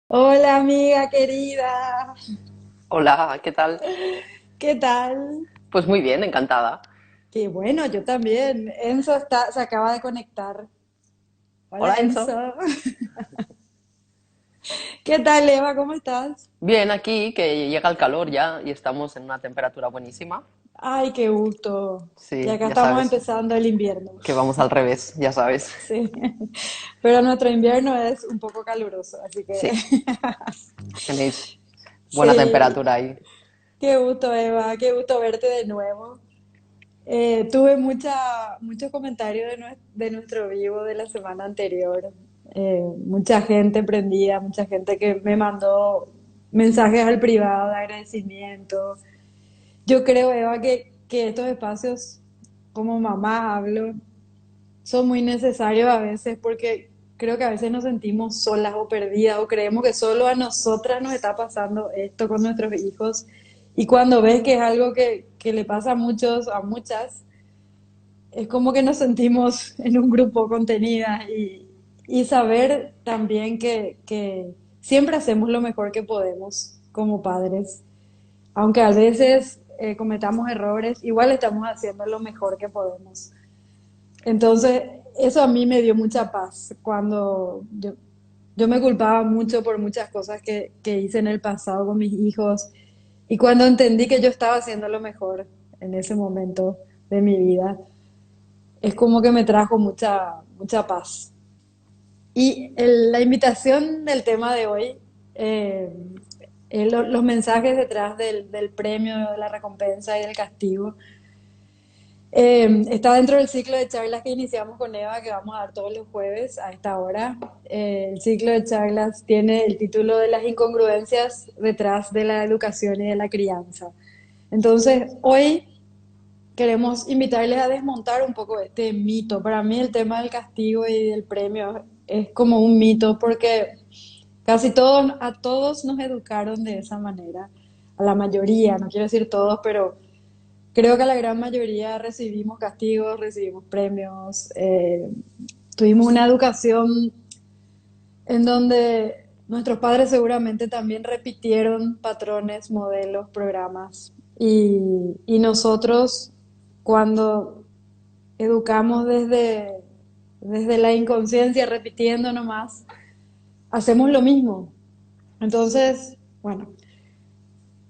Hola amiga querida, Hola, ¿qué tal? ¿qué tal? Pues muy bien, encantada. Qué bueno, yo también. Se acaba de conectar. Hola Hola, Enzo. Enzo. ¿Qué tal Eva? ¿Cómo estás? Bien, aquí que llega el calor ya y estamos en una temperatura buenísima. Ay, qué gusto. Y Sí, acá ya estamos sabes empezando el invierno. que vamos al revés, ya sabes. Sí, pero nuestro invierno es un poco caluroso, así que Sí, tenéis buena sí, temperatura ahí. qué gusto Eva, qué gusto verte de nuevo. Tuve muchos comentarios de nuestro vivo de la semana anterior. Mucha gente prendida, mucha gente que me mandó mensajes al privado de agradecimiento. Yo creo, Eva, que estos espacios, como mamá hablo, son muy necesarios a veces porque creo que a veces nos sentimos solas o perdidas o creemos que solo a nosotras nos está pasando esto con nuestros hijos. Y cuando ves que es algo que le pasa a muchos, a muchas, es como que nos sentimos en un grupo contenidas y saber también que siempre hacemos lo mejor que podemos como padres. Aunque a veces cometamos errores, igual estamos haciendo lo mejor que podemos. Entonces, eso a mí me dio mucha paz cuando yo me culpaba mucho por muchas cosas que hice en el pasado con mis hijos y cuando entendí que yo estaba haciendo lo mejor en ese momento de mi vida es como que me trajo mucha paz. Y la invitación del tema de hoy, eh, los mensajes detrás del premio, de la recompensa y del castigo, está dentro del ciclo de charlas que iniciamos con Eva, que vamos a dar todos los jueves a esta hora. El ciclo de charlas tiene el título de las incongruencias detrás de la educación y de la crianza. Entonces, hoy queremos invitarles a desmontar un poco este mito. Para mí el tema del castigo y del premio es como un mito porque casi todos, a todos nos educaron de esa manera, a la mayoría, no quiero decir todos, pero creo que a la gran mayoría recibimos castigos, recibimos premios, tuvimos una educación en donde nuestros padres seguramente también repitieron patrones, modelos, programas. Y nosotros, cuando educamos desde la inconsciencia, repitiendo nomás, hacemos lo mismo. Entonces, bueno,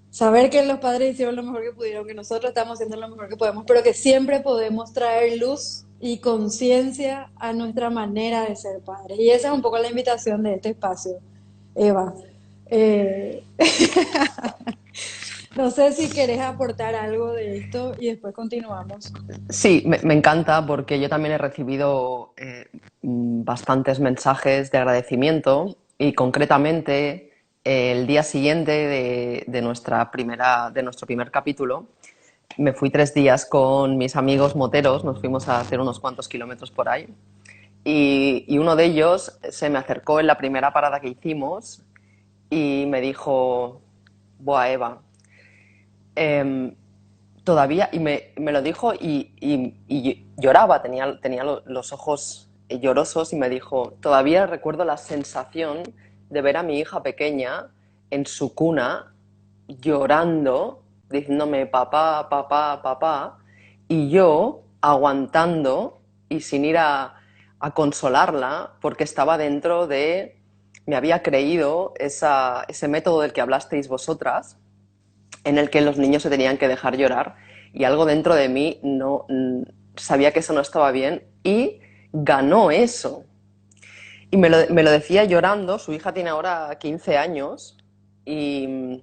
saber que los padres hicieron lo mejor que pudieron, que nosotros estamos haciendo lo mejor que podemos, pero que siempre podemos traer luz y conciencia a nuestra manera de ser padres. Y esa es un poco la invitación de este espacio, Eva. Eh, no sé si querés aportar algo de esto y después continuamos. Sí, me encanta porque yo también he recibido bastantes mensajes de agradecimiento y concretamente el día siguiente de nuestro primer capítulo. Me fui 3 días con mis amigos moteros, nos fuimos a hacer unos cuantos kilómetros por ahí. Y uno de ellos se me acercó en la primera parada que hicimos y me dijo, Buah, Eva, em, todavía, y me lo dijo y lloraba, tenía los ojos llorosos y me dijo, todavía recuerdo la sensación de ver a mi hija pequeña en su cuna llorando, diciéndome papá, papá, papá, y yo aguantando y sin ir a consolarla porque estaba dentro de, me había creído ese método del que hablasteis vosotras, en el que los niños se tenían que dejar llorar y algo dentro de mí no sabía que eso no estaba bien y ganó eso. Y me lo decía llorando, su hija tiene ahora 15 años y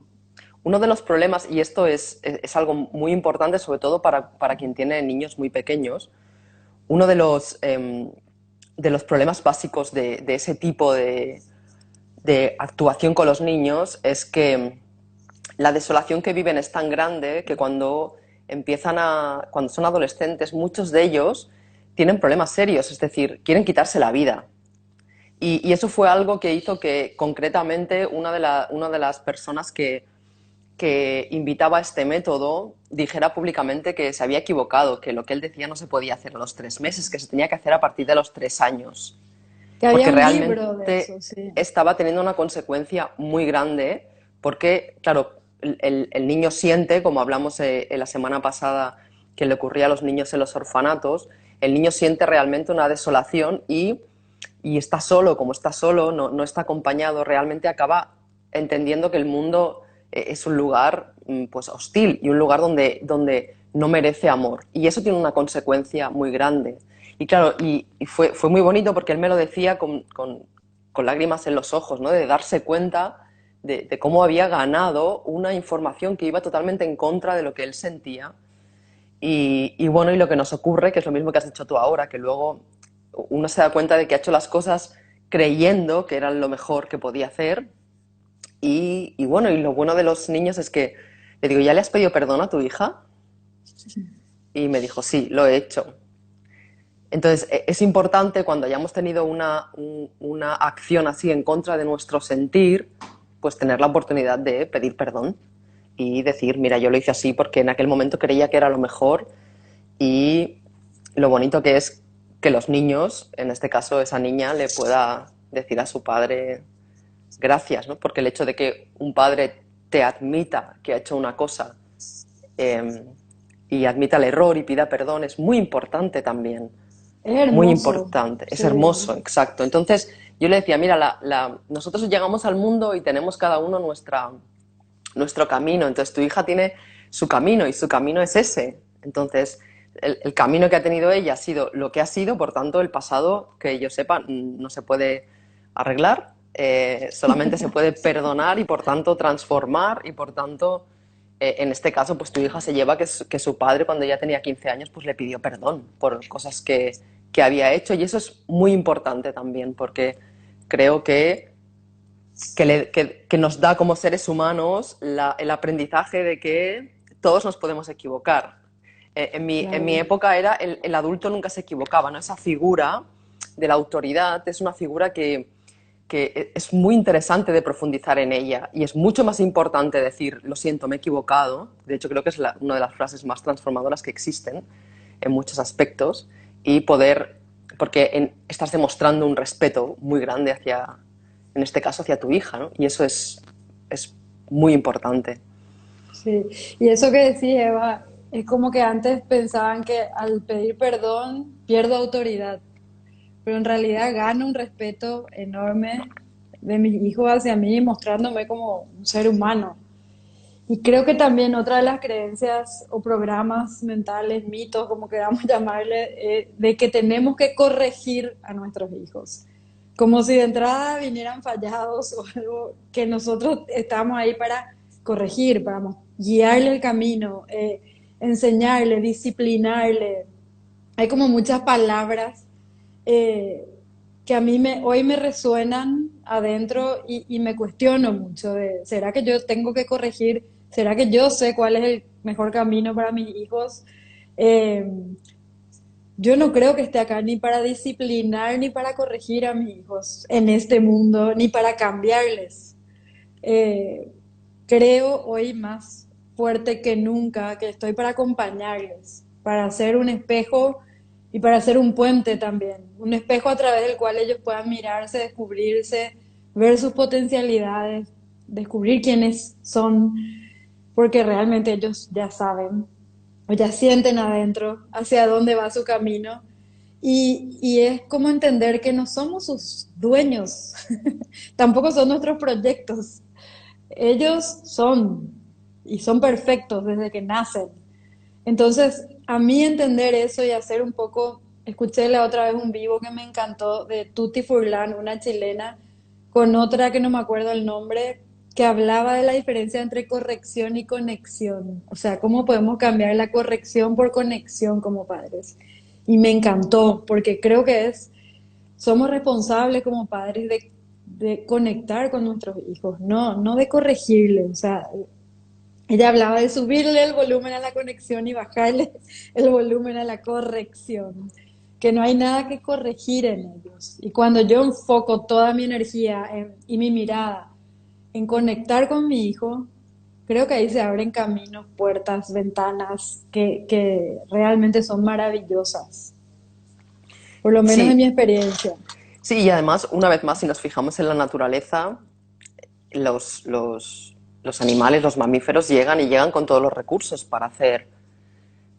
uno de los problemas, y esto es algo muy importante, sobre todo para quien tiene niños muy pequeños, uno de los problemas básicos de ese tipo de actuación con los niños es que la desolación que viven es tan grande que cuando son adolescentes, muchos de ellos tienen problemas serios, es decir, quieren quitarse la vida. Y eso fue algo que hizo que concretamente una de las personas que invitaba a este método dijera públicamente que se había equivocado, que lo que él decía no se podía hacer a los 3 meses, que se tenía que hacer a partir de los 3 años. Que había porque un libro de realmente eso, sí. estaba teniendo una consecuencia muy grande, porque, claro, el niño siente, como hablamos en la semana pasada, que le ocurría a los niños en los orfanatos, el niño siente realmente una desolación y está solo, como está solo, no está acompañado, realmente acaba entendiendo que el mundo es un lugar pues hostil y un lugar donde no merece amor. Y eso tiene una consecuencia muy grande. Y claro, y fue muy bonito porque él me lo decía con lágrimas en los ojos, ¿no? De darse cuenta de cómo había ganado una información que iba totalmente en contra de lo que él sentía. Y bueno, y lo que nos ocurre, que es lo mismo que has dicho tú ahora, que luego uno se da cuenta de que ha hecho las cosas creyendo que eran lo mejor que podía hacer. Y bueno, y lo bueno de los niños es que le digo, ¿ya le has pedido perdón a tu hija? Y me dijo, sí, lo he hecho. Entonces, es importante cuando hayamos tenido una acción así en contra de nuestro sentir, pues tener la oportunidad de pedir perdón y decir, mira, yo lo hice así porque en aquel momento creía que era lo mejor y lo bonito que es que los niños, en este caso esa niña, le pueda decir a su padre gracias, ¿no? Porque el hecho de que un padre te admita que ha hecho una cosa eh, y admita el error y pida perdón es muy importante también, Es muy hermoso, importante, es sí. hermoso, exacto. Entonces yo le decía, mira, nosotros llegamos al mundo y tenemos cada uno nuestro camino, entonces tu hija tiene su camino y su camino es ese. Entonces, el camino que ha tenido ella ha sido lo que ha sido, por tanto, el pasado, que yo sepa, no se puede arreglar, solamente se puede perdonar y, por tanto, transformar y, por tanto, en este caso, pues tu hija se lleva que su padre, cuando ella tenía 15 años, pues le pidió perdón por cosas que había hecho y eso es muy importante también porque creo que nos da como seres humanos el aprendizaje de que todos nos podemos equivocar. En mi Claro. época era el adulto nunca se equivocaba, ¿no? Esa figura de la autoridad es una figura que es muy interesante de profundizar en ella y es mucho más importante decir, lo siento, me he equivocado. De hecho, creo que es una de las frases más transformadoras que existen en muchos aspectos y poder, porque estás demostrando un respeto muy grande hacia, en este caso, hacia tu hija, ¿no? Y eso es muy importante. Sí, y eso que decís, Eva, es como que antes pensaban que al pedir perdón pierdo autoridad, pero en realidad gano un respeto enorme de mis hijos hacia mí, mostrándome como un ser humano. Y creo que también otra de las creencias o programas mentales, mitos, como queramos llamarle, de que tenemos que corregir a nuestros hijos. Como si de entrada vinieran fallados o algo que nosotros estamos ahí para corregir, para guiarle el camino, enseñarle, disciplinarle. Hay como muchas palabras eh, que a mí hoy me resuenan adentro y me cuestiono mucho de, ¿será que yo tengo que corregir? ¿Será que yo sé cuál es el mejor camino para mis hijos? Eh, yo no creo que esté acá ni para disciplinar ni para corregir a mis hijos en este mundo, ni para cambiarles. Eh, creo hoy más fuerte que nunca que estoy para acompañarles, para ser un espejo y para ser un puente también, un espejo a través del cual ellos puedan mirarse, descubrirse, ver sus potencialidades, descubrir quiénes son, porque realmente ellos ya saben o ya sienten adentro hacia dónde va su camino. Y es como entender que no somos sus dueños, tampoco son nuestros proyectos, ellos son y son perfectos desde que nacen. Entonces, a mí entender eso y hacer un poco, escuché la otra vez un vivo que me encantó de Tutti Furlan, una chilena, con otra que no me acuerdo el nombre, que hablaba de la diferencia entre corrección y conexión. O sea, cómo podemos cambiar la corrección por conexión como padres. Y me encantó, porque creo que somos responsables como padres de conectar con nuestros hijos, no de corregirles. O sea, ella hablaba de subirle el volumen a la conexión y bajarle el volumen a la corrección, que no hay nada que corregir en ellos. Y cuando yo enfoco toda mi energía y mi mirada en conectar con mi hijo, creo que ahí se abren caminos, puertas, ventanas que realmente son maravillosas, por lo menos en mi Sí, experiencia. Sí, y además, una vez más, si nos fijamos en la naturaleza, los animales, los mamíferos llegan y llegan con todos los recursos para hacer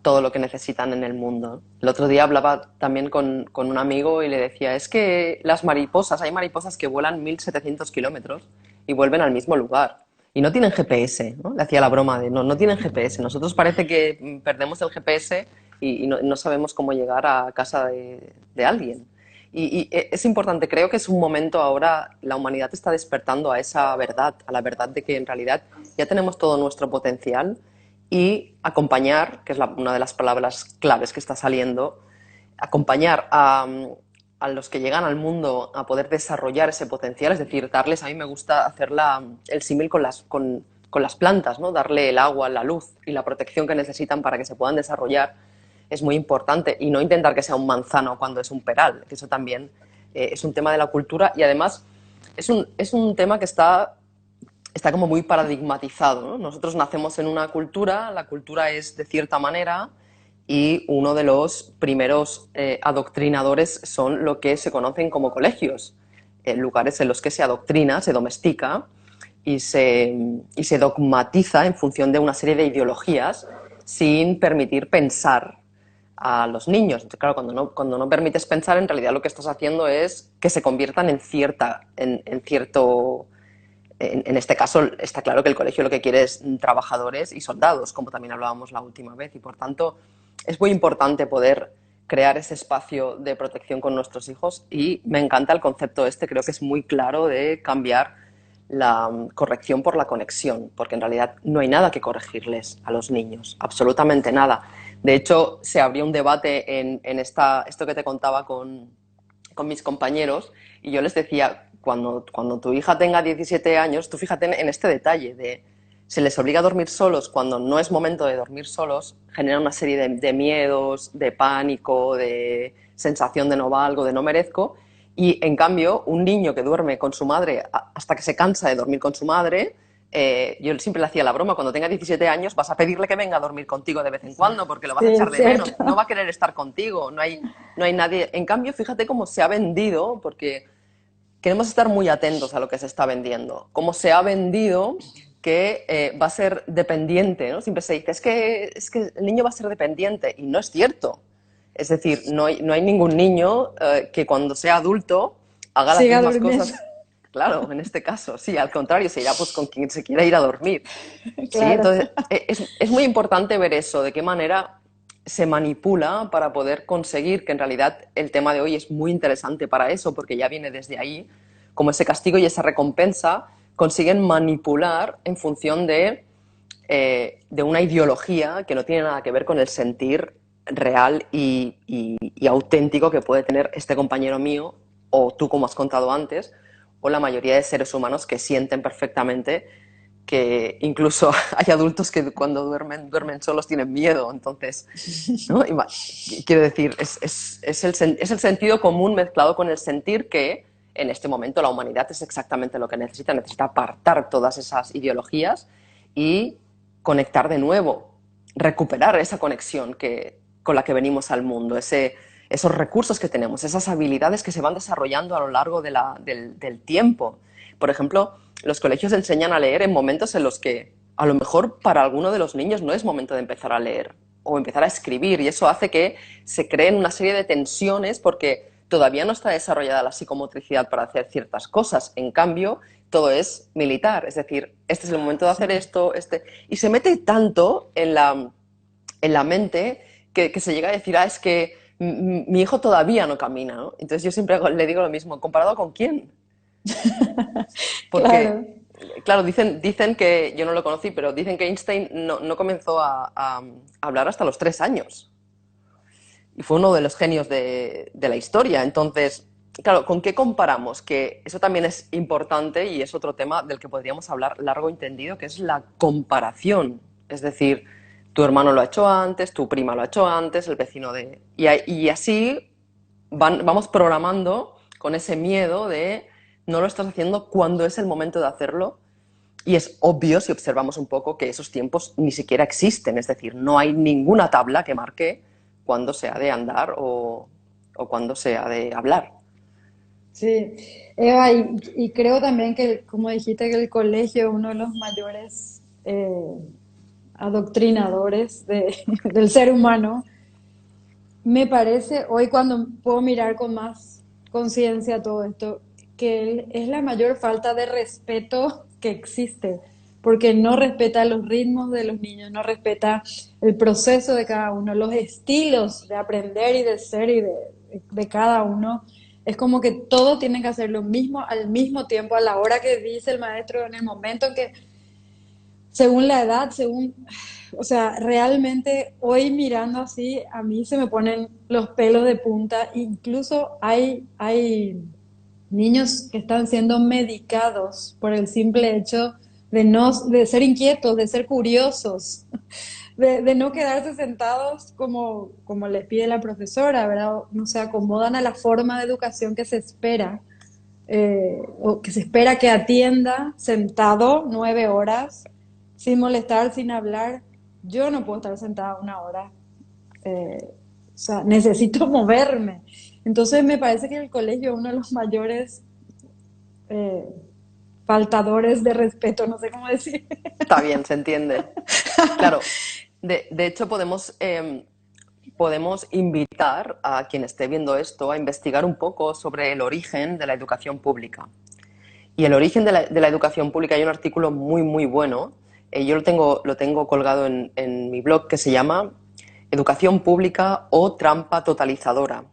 todo lo que necesitan en el mundo. El otro día hablaba también con un amigo y le decía, es que las mariposas, hay mariposas que vuelan 1.700 kilómetros y vuelven al mismo lugar. Y no tienen GPS, ¿no? Le hacía la broma de, no, no tienen GPS. Nosotros parece que perdemos el GPS y no sabemos cómo llegar a casa de alguien. Y es importante, creo que es un momento ahora, la humanidad está despertando a esa verdad, a la verdad de que en realidad ya tenemos todo nuestro potencial y acompañar, que es una de las palabras claves que está saliendo, acompañar a los que llegan al mundo a poder desarrollar ese potencial, es decir, darles, a mí me gusta hacer el símil con las plantas, ¿no? Darle el agua, la luz y la protección que necesitan para que se puedan desarrollar es muy importante y no intentar que sea un manzano cuando es un peral, que eso también es un tema de la cultura y además es un tema que está como muy paradigmatizado, ¿no? Nosotros nacemos en una cultura, la cultura es de cierta manera y uno de los primeros adoctrinadores son lo que se conocen como colegios, lugares en los que se adoctrina, se domestica y se dogmatiza en función de una serie de ideologías sin permitir pensar a los niños. Entonces, claro, cuando no permites pensar, en realidad lo que estás haciendo es que se conviertan en cierto en este caso está claro que el colegio lo que quiere es trabajadores y soldados, como también hablábamos la última vez, y por tanto es muy importante poder crear ese espacio de protección con nuestros hijos y me encanta el concepto este, creo que es muy claro de cambiar la corrección por la conexión, porque en realidad no hay nada que corregirles a los niños, absolutamente nada. De hecho, se abrió un debate esto que te contaba con mis compañeros y yo les decía, cuando tu hija tenga 17 años, tú fíjate en este detalle de se les obliga a dormir solos cuando no es momento de dormir solos, genera una serie de miedos, de pánico, de sensación de no valgo, de no merezco, y en cambio un niño que duerme con su madre hasta que se cansa de dormir con su madre, yo siempre le hacía la broma, cuando tenga 17 años vas a pedirle que venga a dormir contigo de vez en cuando porque lo vas Sí, a echar es de menos, cierto. no va a querer estar contigo, no hay nadie. En cambio, fíjate cómo se ha vendido, porque queremos estar muy atentos a lo que se está vendiendo, cómo se ha vendido que va a ser dependiente, ¿no? Siempre se dice, es que el niño va a ser dependiente, y no es cierto. Es decir, no hay ningún niño que cuando sea adulto haga las Siga mismas durmiendo. cosas. Claro, en este caso, sí, al contrario, se irá pues con quien se quiera ir a dormir. Sí, Claro. entonces es muy importante ver eso, de qué manera se manipula para poder conseguir que en realidad el tema de hoy es muy interesante para eso, porque ya viene desde ahí, como ese castigo y esa recompensa consiguen manipular en función de una ideología que no tiene nada que ver con el sentir real y auténtico que puede tener este compañero mío, o tú como has contado antes, o la mayoría de seres humanos que sienten perfectamente que incluso hay adultos que cuando duermen solos tienen miedo, entonces, ¿no? Quiero decir, es el sentido común mezclado con el sentir que en este momento la humanidad es exactamente lo que necesita apartar todas esas ideologías y conectar de nuevo, recuperar esa conexión con la que venimos al mundo, esos recursos que tenemos, esas habilidades que se van desarrollando a lo largo del tiempo. Por ejemplo, los colegios enseñan a leer en momentos en los que a lo mejor para alguno de los niños no es momento de empezar a leer o empezar a escribir y eso hace que se creen una serie de tensiones porque todavía no está desarrollada la psicomotricidad para hacer ciertas cosas. En cambio, todo es militar, es decir, este es el momento de hacer esto, y se mete tanto en la mente que se llega a decir, es que mi hijo todavía no camina, ¿no? Entonces yo siempre le digo lo mismo, ¿comparado con quién? Claro. Porque, claro, dicen que, yo no lo conocí, pero dicen que Einstein no comenzó a hablar hasta los 3 años. Y fue uno de los genios de la historia. Entonces, claro, ¿con qué comparamos? Que eso también es importante y es otro tema del que podríamos hablar largo y tendido, que es la comparación. Es decir, tu hermano lo ha hecho antes, tu prima lo ha hecho antes, el vecino de... Y así vamos programando con ese miedo de no lo estás haciendo cuando es el momento de hacerlo. Y es obvio, si observamos un poco, que esos tiempos ni siquiera existen. Es decir, no hay ninguna tabla que marque cuándo se ha de andar o cuándo se ha de hablar. Sí, Eva, y creo también que, como dijiste, que el colegio es uno de los mayores adoctrinadores del ser humano. Me parece, hoy cuando puedo mirar con más conciencia todo esto, que es la mayor falta de respeto que existe, porque no respeta los ritmos de los niños, no respeta el proceso de cada uno, los estilos de aprender y de ser de cada uno. Es como que todos tienen que hacer lo mismo al mismo tiempo, a la hora que dice el maestro, en el momento en que según la edad, o sea, realmente hoy mirando así, a mí se me ponen los pelos de punta. Incluso hay niños que están siendo medicados por el simple hecho de ser inquietos, de ser curiosos, de no quedarse sentados como les pide la profesora, ¿verdad? No se acomodan a la forma de educación que se espera, o que se espera que atienda sentado 9 horas, sin molestar, sin hablar. Yo no puedo estar sentada una hora. O sea, necesito moverme. Entonces me parece que el colegio es uno de los mayores eh, faltadores de respeto, no sé cómo decir. Está bien, se entiende. Claro, de hecho podemos invitar a quien esté viendo esto a investigar un poco sobre el origen de la educación pública. Y el origen de la educación pública, hay un artículo muy, muy bueno, yo lo tengo colgado en mi blog, que se llama Educación pública o trampa totalizadora.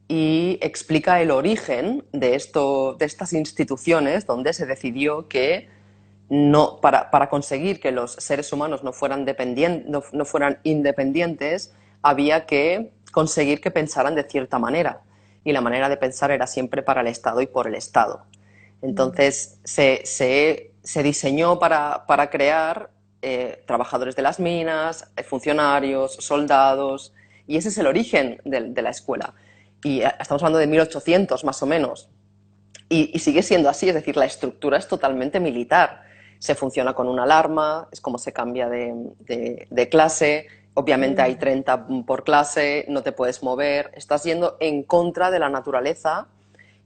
Y explica el origen de estas instituciones donde se decidió que no, para conseguir que los seres humanos no fueran independientes, había que conseguir que pensaran de cierta manera. Y la manera de pensar era siempre para el Estado y por el Estado. Entonces se diseñó para crear trabajadores de las minas, funcionarios, soldados, y ese es el origen de la escuela. Y estamos hablando de 1800 más o menos. Y sigue siendo así, es decir, la estructura es totalmente militar. Se funciona con una alarma, es como se cambia de clase, obviamente hay 30 por clase, no te puedes mover, estás yendo en contra de la naturaleza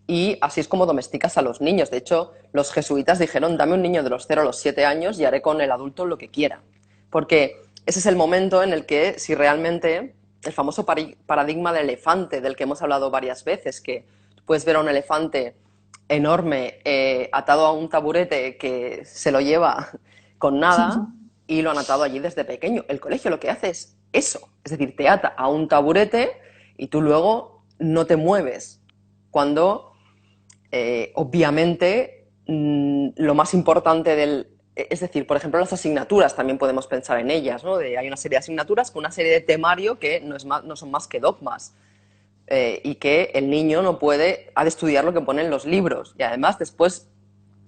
y así es como domesticas a los niños. De hecho, los jesuitas dijeron, dame un niño de los 0 a los 7 años y haré con el adulto lo que quiera. Porque ese es el momento en el que, si realmente, el famoso paradigma del elefante, del que hemos hablado varias veces, que puedes ver a un elefante enorme atado a un taburete que se lo lleva con nada y lo han atado allí desde pequeño. El colegio lo que hace es eso, es decir, te ata a un taburete y tú luego no te mueves. Cuando obviamente lo más importante es decir, por ejemplo, las asignaturas también podemos pensar en ellas, ¿no? Hay una serie de asignaturas con una serie de temario que no son más que dogmas, y que el niño ha de estudiar lo que pone en los libros. Y además después,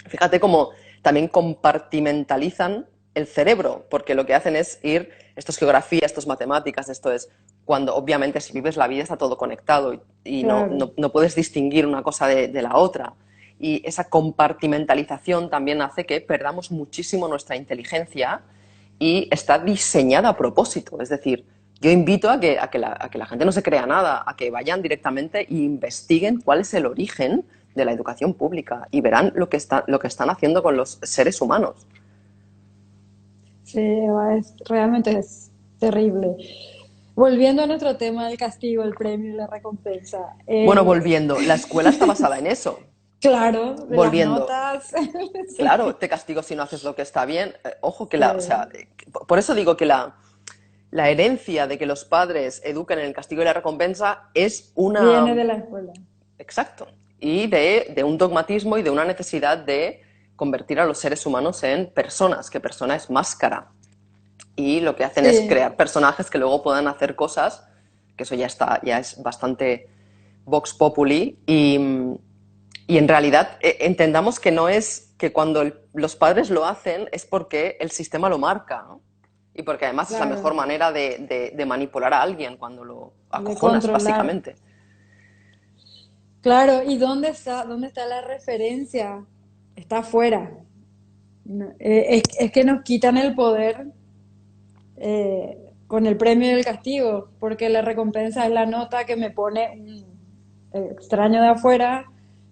fíjate cómo también compartimentalizan el cerebro, porque lo que hacen es esto es geografía, esto es matemáticas, esto es cuando obviamente si vives la vida está todo conectado y Claro. no puedes distinguir una cosa de la otra. Y esa compartimentalización también hace que perdamos muchísimo nuestra inteligencia y está diseñada a propósito. Es decir, yo invito a que la gente no se crea nada, a que vayan directamente e investiguen cuál es el origen de la educación pública y verán lo que están haciendo con los seres humanos. Sí, Eva, realmente es terrible. Volviendo a nuestro tema del castigo, el premio y la recompensa. Bueno, volviendo, la escuela está basada en eso. Claro, de las Volviendo, notas. claro, Sí, te castigo si no haces lo que está bien. Ojo que sí. o sea, por eso digo que la herencia de que los padres eduquen en el castigo y la recompensa es Viene una. de la escuela. Exacto. Y de un dogmatismo y de una necesidad de convertir a los seres humanos en personas, que persona es máscara. Y lo que hacen es Sí, crear personajes que luego puedan hacer cosas, que eso ya es bastante vox populi, y en realidad entendamos que no es que cuando los padres lo hacen es porque el sistema lo marca, ¿no? Y porque además es la mejor claro, manera de manipular a alguien cuando lo de acojonas, controlar. básicamente. Claro, ¿y dónde está la referencia? Está afuera. No, es que nos quitan el poder con el premio y el castigo, porque la recompensa es la nota que me pone un extraño de afuera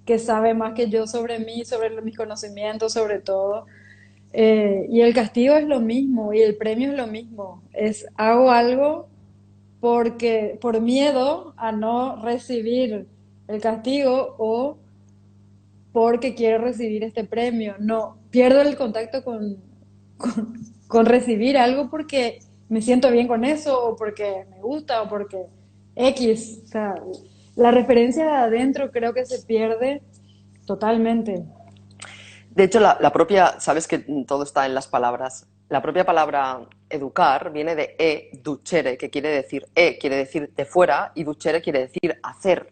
que sabe más que yo sobre mí, sobre mis conocimientos, sobre todo. Y el castigo es lo mismo y el premio es lo mismo. Hago algo porque por miedo a no recibir el castigo o porque quiero recibir este premio. No, pierdo el contacto con, con recibir algo porque me siento bien con eso o porque me gusta o porque X. O sea, la referencia de adentro creo que se pierde totalmente. De hecho, la propia, sabes que todo está en las palabras. La propia palabra educar viene de ducere, que quiere decir quiere decir de fuera, y ducere quiere decir hacer.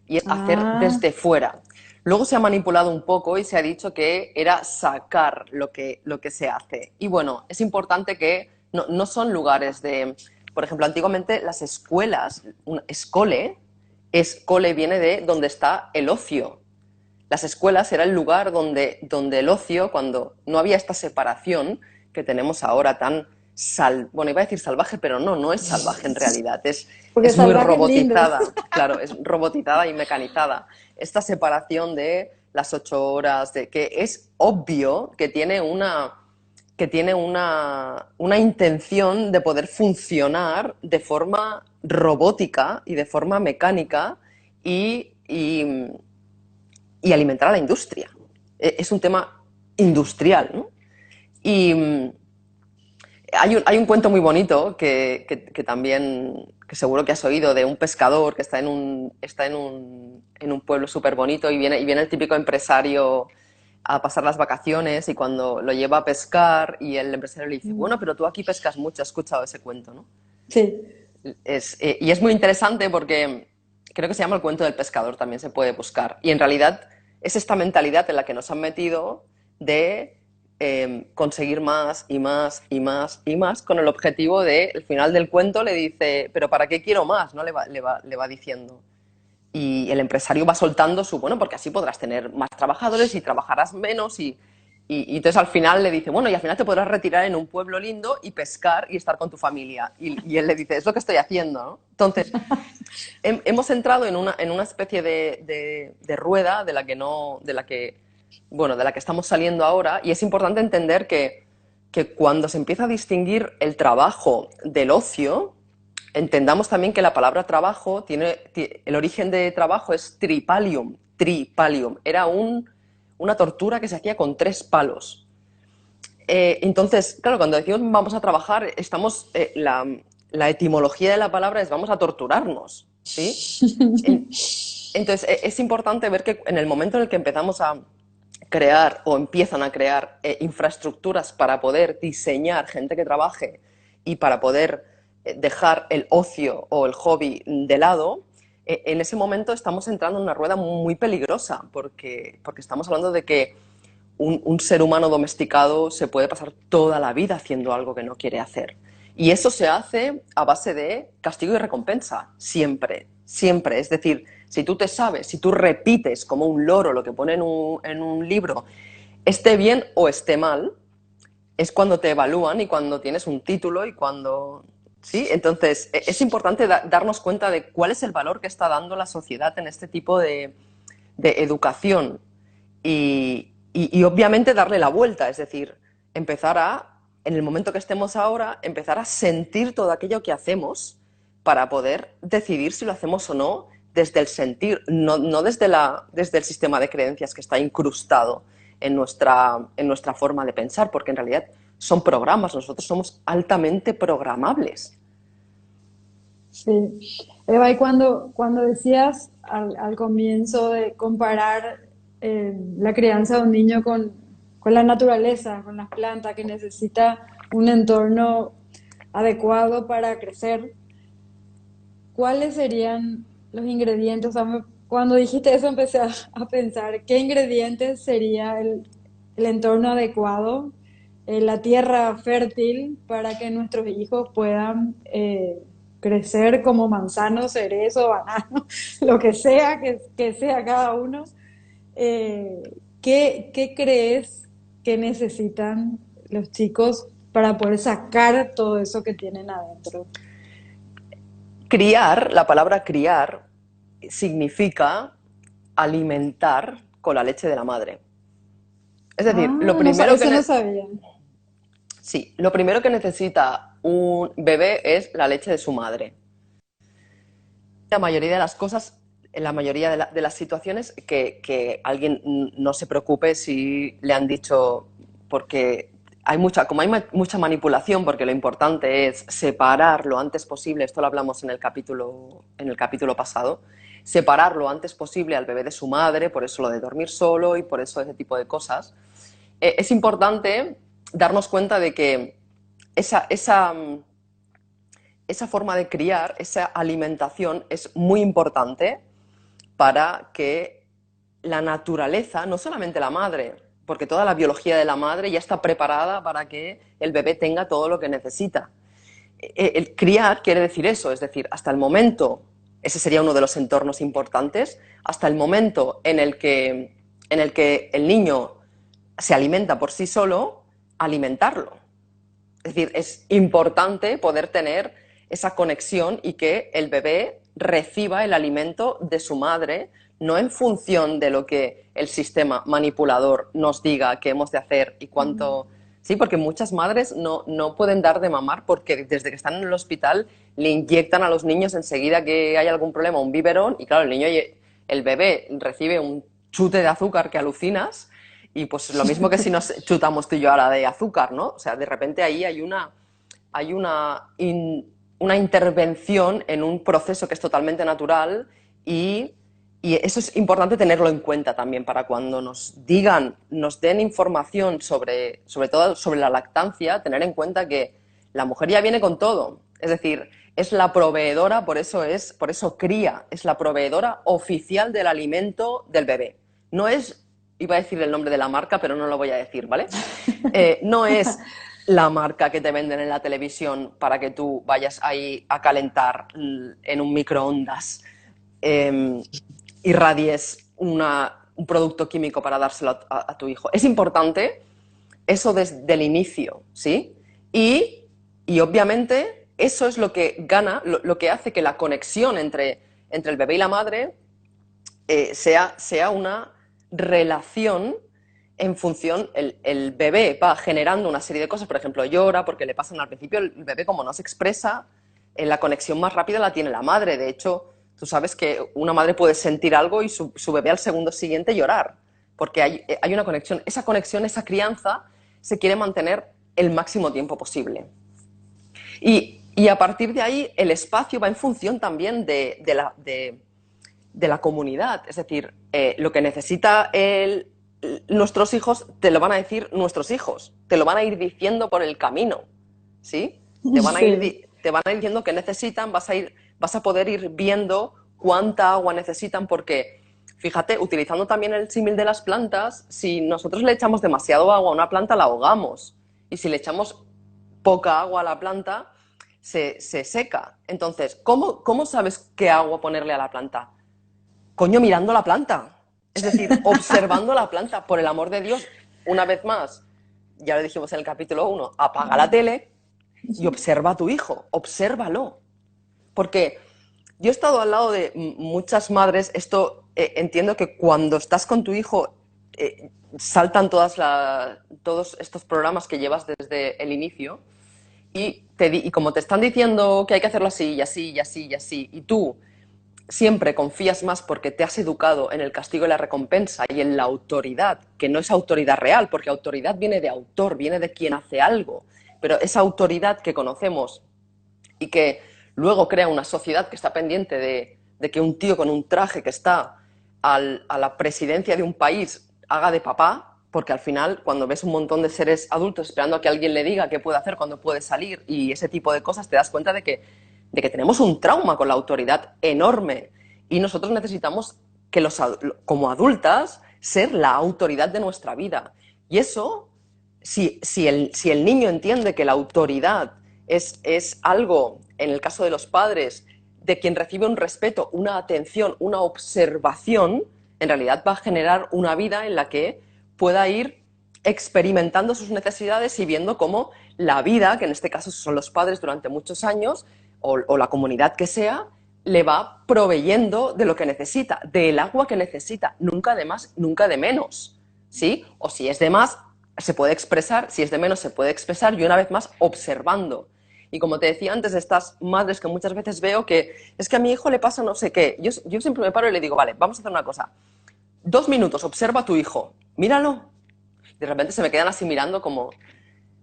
Y es hacer Ah, desde fuera. Luego se ha manipulado un poco y se ha dicho que era sacar lo que se hace. Y bueno, es importante que no son lugares de. Por ejemplo, antiguamente las escuelas, escole viene de donde está el ocio. Las escuelas era el lugar donde el ocio, cuando no había esta separación que tenemos ahora tan bueno, iba a decir salvaje, pero no es salvaje en realidad, porque es muy salvaje es lindo. robotizada, claro, es robotizada y mecanizada. Esta separación de las 8 horas, de que es obvio que tiene una intención de poder funcionar de forma robótica y de forma mecánica y alimentar a la industria. Es un tema industrial, ¿no? Y hay un cuento muy bonito que también, que seguro que has oído, de un pescador que está en un pueblo súper bonito y viene el típico empresario a pasar las vacaciones y cuando lo lleva a pescar y el empresario le dice, bueno, pero tú aquí pescas mucho, has escuchado ese cuento, ¿no? Sí, Y es muy interesante porque creo que se llama el cuento del pescador, también se puede buscar. Y en realidad es esta mentalidad en la que nos han metido de conseguir más y más y más y más con el objetivo de, al final del cuento le dice, pero ¿para qué quiero más? ¿No? Le va diciendo. Y el empresario va soltando bueno, porque así podrás tener más trabajadores y trabajarás menos y entonces al final le dice, bueno, y al final te podrás retirar en un pueblo lindo y pescar y estar con tu familia. Y él le dice, es lo que estoy haciendo, ¿no? Entonces, hemos entrado en una especie de rueda de la que no, bueno, de la que estamos saliendo ahora y es importante entender que cuando se empieza a distinguir el trabajo del ocio, entendamos también que la palabra trabajo el origen de trabajo es tripalium, tripalium. Era una tortura que se hacía con 3 palos. Entonces, claro, cuando decimos vamos a trabajar, la etimología de la palabra es vamos a torturarnos, ¿sí? Entonces, es importante ver que en el momento en el que empezamos a crear o empiezan a crear infraestructuras para poder diseñar gente que trabaje y para poder dejar el ocio o el hobby de lado, en ese momento estamos entrando en una rueda muy peligrosa porque estamos hablando de que un ser humano domesticado se puede pasar toda la vida haciendo algo que no quiere hacer. Y eso se hace a base de castigo y recompensa, siempre, siempre. Es decir, si tú te sabes, si tú repites como un loro lo que pone en un libro, esté bien o esté mal, es cuando te evalúan y cuando tienes un título y cuando. ¿Sí? Entonces, es importante darnos cuenta de cuál es el valor que está dando la sociedad en este tipo de educación y obviamente darle la vuelta, es decir, empezar en el momento que estemos ahora, empezar a sentir todo aquello que hacemos para poder decidir si lo hacemos o no desde el sentir, no desde el sistema de creencias que está incrustado en nuestra forma de pensar, porque en realidad son programas, nosotros somos altamente programables. sí. Eva, y cuando decías al comienzo de comparar la crianza de un niño con la naturaleza, con las plantas, que necesita un entorno adecuado para crecer, ¿cuáles serían los ingredientes? O sea, cuando dijiste eso empecé a pensar, ¿qué ingredientes sería el entorno adecuado, la tierra fértil para que nuestros hijos puedan crecer como manzanos, cerezo, banano, lo que sea cada uno? ¿Qué crees que necesitan los chicos para poder sacar todo eso que tienen adentro? Criar, la palabra criar, significa alimentar con la leche de la madre. Es decir, Ah, no, eso no sabía. sí, lo primero que necesita un bebé es la leche de su madre. La mayoría de las cosas, en la mayoría de las situaciones, que alguien no se preocupe si le han dicho, porque como hay mucha manipulación, porque lo importante es separar lo antes posible, esto lo hablamos en el capítulo pasado, separar lo antes posible al bebé de su madre, por eso lo de dormir solo y por eso ese tipo de cosas. Es importante darnos cuenta de que esa forma de criar, esa alimentación es muy importante para que la naturaleza, no solamente la madre, porque toda la biología de la madre ya está preparada para que el bebé tenga todo lo que necesita. El criar quiere decir eso, es decir, hasta el momento, ese sería uno de los entornos importantes, hasta el momento en el que el niño se alimenta por sí solo, alimentarlo. Es decir, es importante poder tener esa conexión y que el bebé reciba el alimento de su madre, no en función de lo que el sistema manipulador nos diga que hemos de hacer y cuánto. Sí, porque muchas madres no pueden dar de mamar porque desde que están en el hospital le inyectan a los niños enseguida que hay algún problema, un biberón, y claro, el bebé recibe un chute de azúcar que alucinas. Y pues lo mismo que si nos chutamos tú y yo ahora de azúcar, ¿no? O sea, de repente ahí hay una intervención en un proceso que es totalmente natural y eso es importante tenerlo en cuenta también para cuando nos den información sobre todo sobre la lactancia, tener en cuenta que la mujer ya viene con todo. Es decir, es la proveedora, por eso cría, es la proveedora oficial del alimento del bebé. No es, iba a decir el nombre de la marca, pero no lo voy a decir, ¿vale? No es la marca que te venden en la televisión para que tú vayas ahí a calentar en un microondas, irradies un producto químico para dárselo a tu hijo. Es importante eso desde el inicio, ¿sí? Y obviamente eso es lo que lo que hace que la conexión entre el bebé y la madre sea una relación en función, el bebé va generando una serie de cosas, por ejemplo, llora porque le pasan al principio, el bebé como no se expresa, la conexión más rápida la tiene la madre. De hecho, tú sabes que una madre puede sentir algo y su bebé al segundo siguiente llorar, porque hay una conexión. Esa conexión, esa crianza, se quiere mantener el máximo tiempo posible. Y a partir de ahí, el espacio va en función también de la comunidad. Es decir, lo que necesita nuestros hijos te lo van a decir nuestros hijos, te lo van a ir diciendo por el camino, ¿sí? Te van a ir, Sí. te van a ir diciendo qué necesitan, vas a poder ir viendo cuánta agua necesitan, porque, fíjate, utilizando también el símil de las plantas, si nosotros le echamos demasiado agua a una planta, la ahogamos. Y si le echamos poca agua a la planta, se seca. Entonces, ¿cómo sabes qué agua ponerle a la planta? Coño, mirando la planta. Es decir, observando la planta, por el amor de Dios. Una vez más, ya lo dijimos en el capítulo 1, apaga la tele y observa a tu hijo, obsérvalo. Porque yo he estado al lado de muchas madres, entiendo que cuando estás con tu hijo saltan todos estos programas que llevas desde el inicio y como te están diciendo que hay que hacerlo así y así y así y así, y tú siempre confías más porque te has educado en el castigo y la recompensa y en la autoridad, que no es autoridad real, porque autoridad viene de autor, viene de quien hace algo, pero esa autoridad que conocemos y que luego crea una sociedad que está pendiente de que un tío con un traje que está a la presidencia de un país haga de papá, porque al final cuando ves un montón de seres adultos esperando a que alguien le diga qué puede hacer, cuándo puede salir y ese tipo de cosas, te das cuenta de que tenemos un trauma con la autoridad enorme y nosotros necesitamos que como adultas ser la autoridad de nuestra vida. Y eso, si el niño entiende que la autoridad es algo, en el caso de los padres, de quien recibe un respeto, una atención, una observación, en realidad va a generar una vida en la que pueda ir experimentando sus necesidades y viendo cómo la vida, que en este caso son los padres durante muchos años, o la comunidad que sea, le va proveyendo de lo que necesita, del agua que necesita, nunca de más, nunca de menos, ¿sí? O si es de más, se puede expresar, si es de menos, se puede expresar, y una vez más, observando. Y como te decía antes, estas madres que muchas veces veo que es que a mi hijo le pasa no sé qué, yo siempre me paro y le digo, vale, vamos a hacer una cosa, 2 minutos, observa a tu hijo, míralo. De repente se me quedan así mirando como...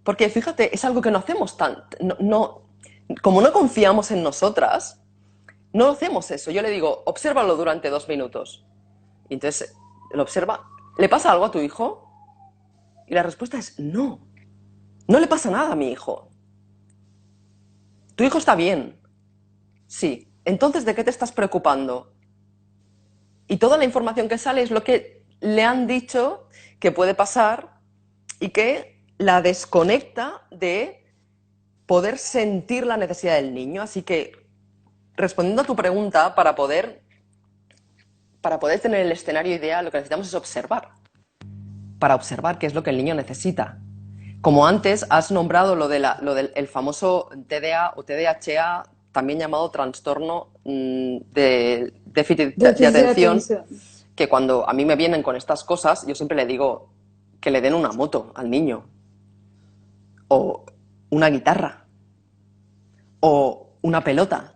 Porque fíjate, es algo que no hacemos tan... como no confiamos en nosotras, no hacemos eso. Yo le digo, obsérvalo durante 2 minutos. Y entonces lo observa. ¿Le pasa algo a tu hijo? Y la respuesta es no. No le pasa nada a mi hijo. Tu hijo está bien. Sí. Entonces, ¿de qué te estás preocupando? Y toda la información que sale es lo que le han dicho que puede pasar y que la desconecta de poder sentir la necesidad del niño. Así que, respondiendo a tu pregunta, para poder tener el escenario ideal, lo que necesitamos es observar. Para observar qué es lo que el niño necesita. Como antes has nombrado lo del el famoso TDA o TDAH, también llamado trastorno de déficit de Déficit de atención, atención. que cuando a mí me vienen con estas cosas, yo siempre le digo que le den una moto al niño, o una guitarra, o una pelota,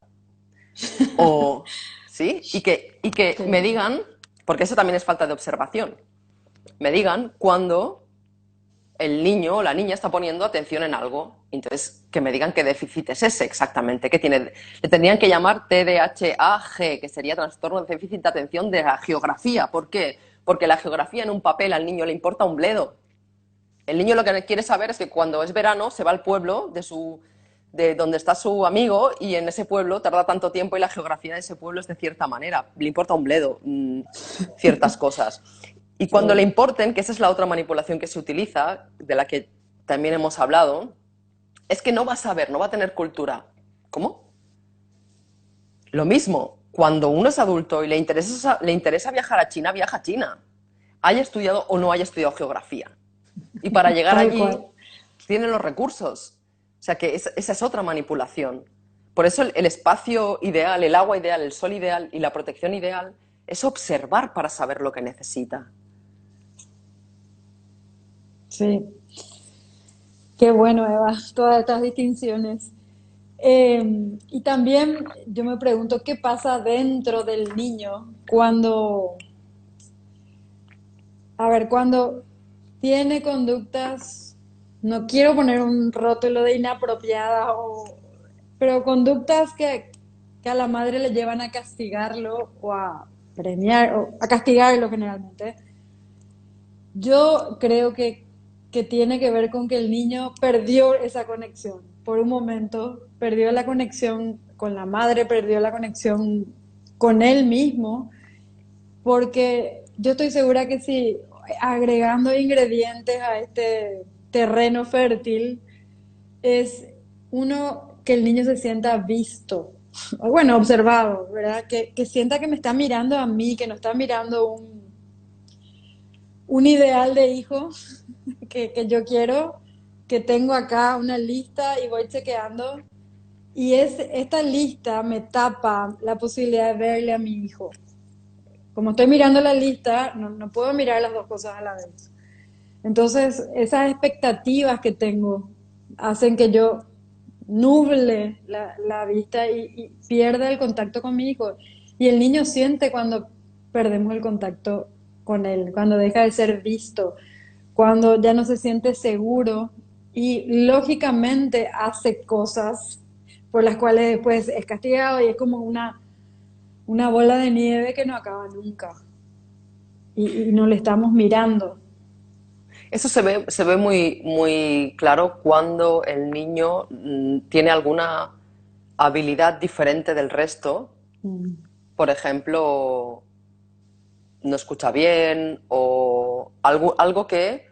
o ¿sí? Y que me Sí. digan, porque eso también es falta de observación, me digan cuando el niño o la niña está poniendo atención en algo. Entonces, que me digan qué déficit es ese exactamente, que tiene, le tendrían que llamar TDAH, que sería trastorno de déficit de atención de la geografía. ¿Por qué? Porque la geografía en un papel al niño le importa un bledo. El niño lo que quiere saber es que cuando es verano se va al pueblo de donde está su amigo y en ese pueblo tarda tanto tiempo y la geografía de ese pueblo es de cierta manera. Le importa un bledo ciertas cosas. Y cuando le Sí. importen, que esa es la otra manipulación que se utiliza, de la que también hemos hablado, es que no va a saber, no va a tener cultura. ¿Cómo? Lo mismo, cuando uno es adulto y le interesa viajar a China, viaja a China. Haya estudiado o no haya estudiado geografía. Y para llegar Tal cual. allí tienen los recursos. O sea que esa es otra manipulación. Por eso el espacio ideal, el agua ideal, el sol ideal y la protección ideal es observar para saber lo que necesita. Sí. Qué bueno, Eva, todas estas distinciones. Y también yo me pregunto qué pasa dentro del niño cuando, a ver, cuando tiene conductas, no quiero poner un rótulo de inapropiada, pero conductas que a la madre le llevan a castigarlo o a premiar, o a castigarlo generalmente. Yo creo que tiene que ver con que el niño perdió esa conexión. Por un momento, perdió la conexión con la madre, perdió la conexión con él mismo, porque yo estoy segura que si agregando ingredientes a este terreno fértil, es uno, que el niño se sienta visto, o bueno, observado, ¿verdad? Que sienta que me está mirando a mí, que no está mirando un ideal de hijo que yo quiero, que tengo acá una lista y voy chequeando. Y esta lista me tapa la posibilidad de verle a mi hijo. Como estoy mirando la lista, no puedo mirar las dos cosas a la vez. Entonces, esas expectativas que tengo hacen que yo nuble la vista y pierda el contacto con mi hijo. Y el niño siente cuando perdemos el contacto con él, cuando deja de ser visto, cuando ya no se siente seguro y lógicamente hace cosas por las cuales después es castigado y es como una bola de nieve que no acaba nunca y no le estamos mirando. Eso se ve muy, muy claro cuando el niño tiene alguna habilidad diferente del resto. Mm. Por ejemplo, no escucha bien o algo que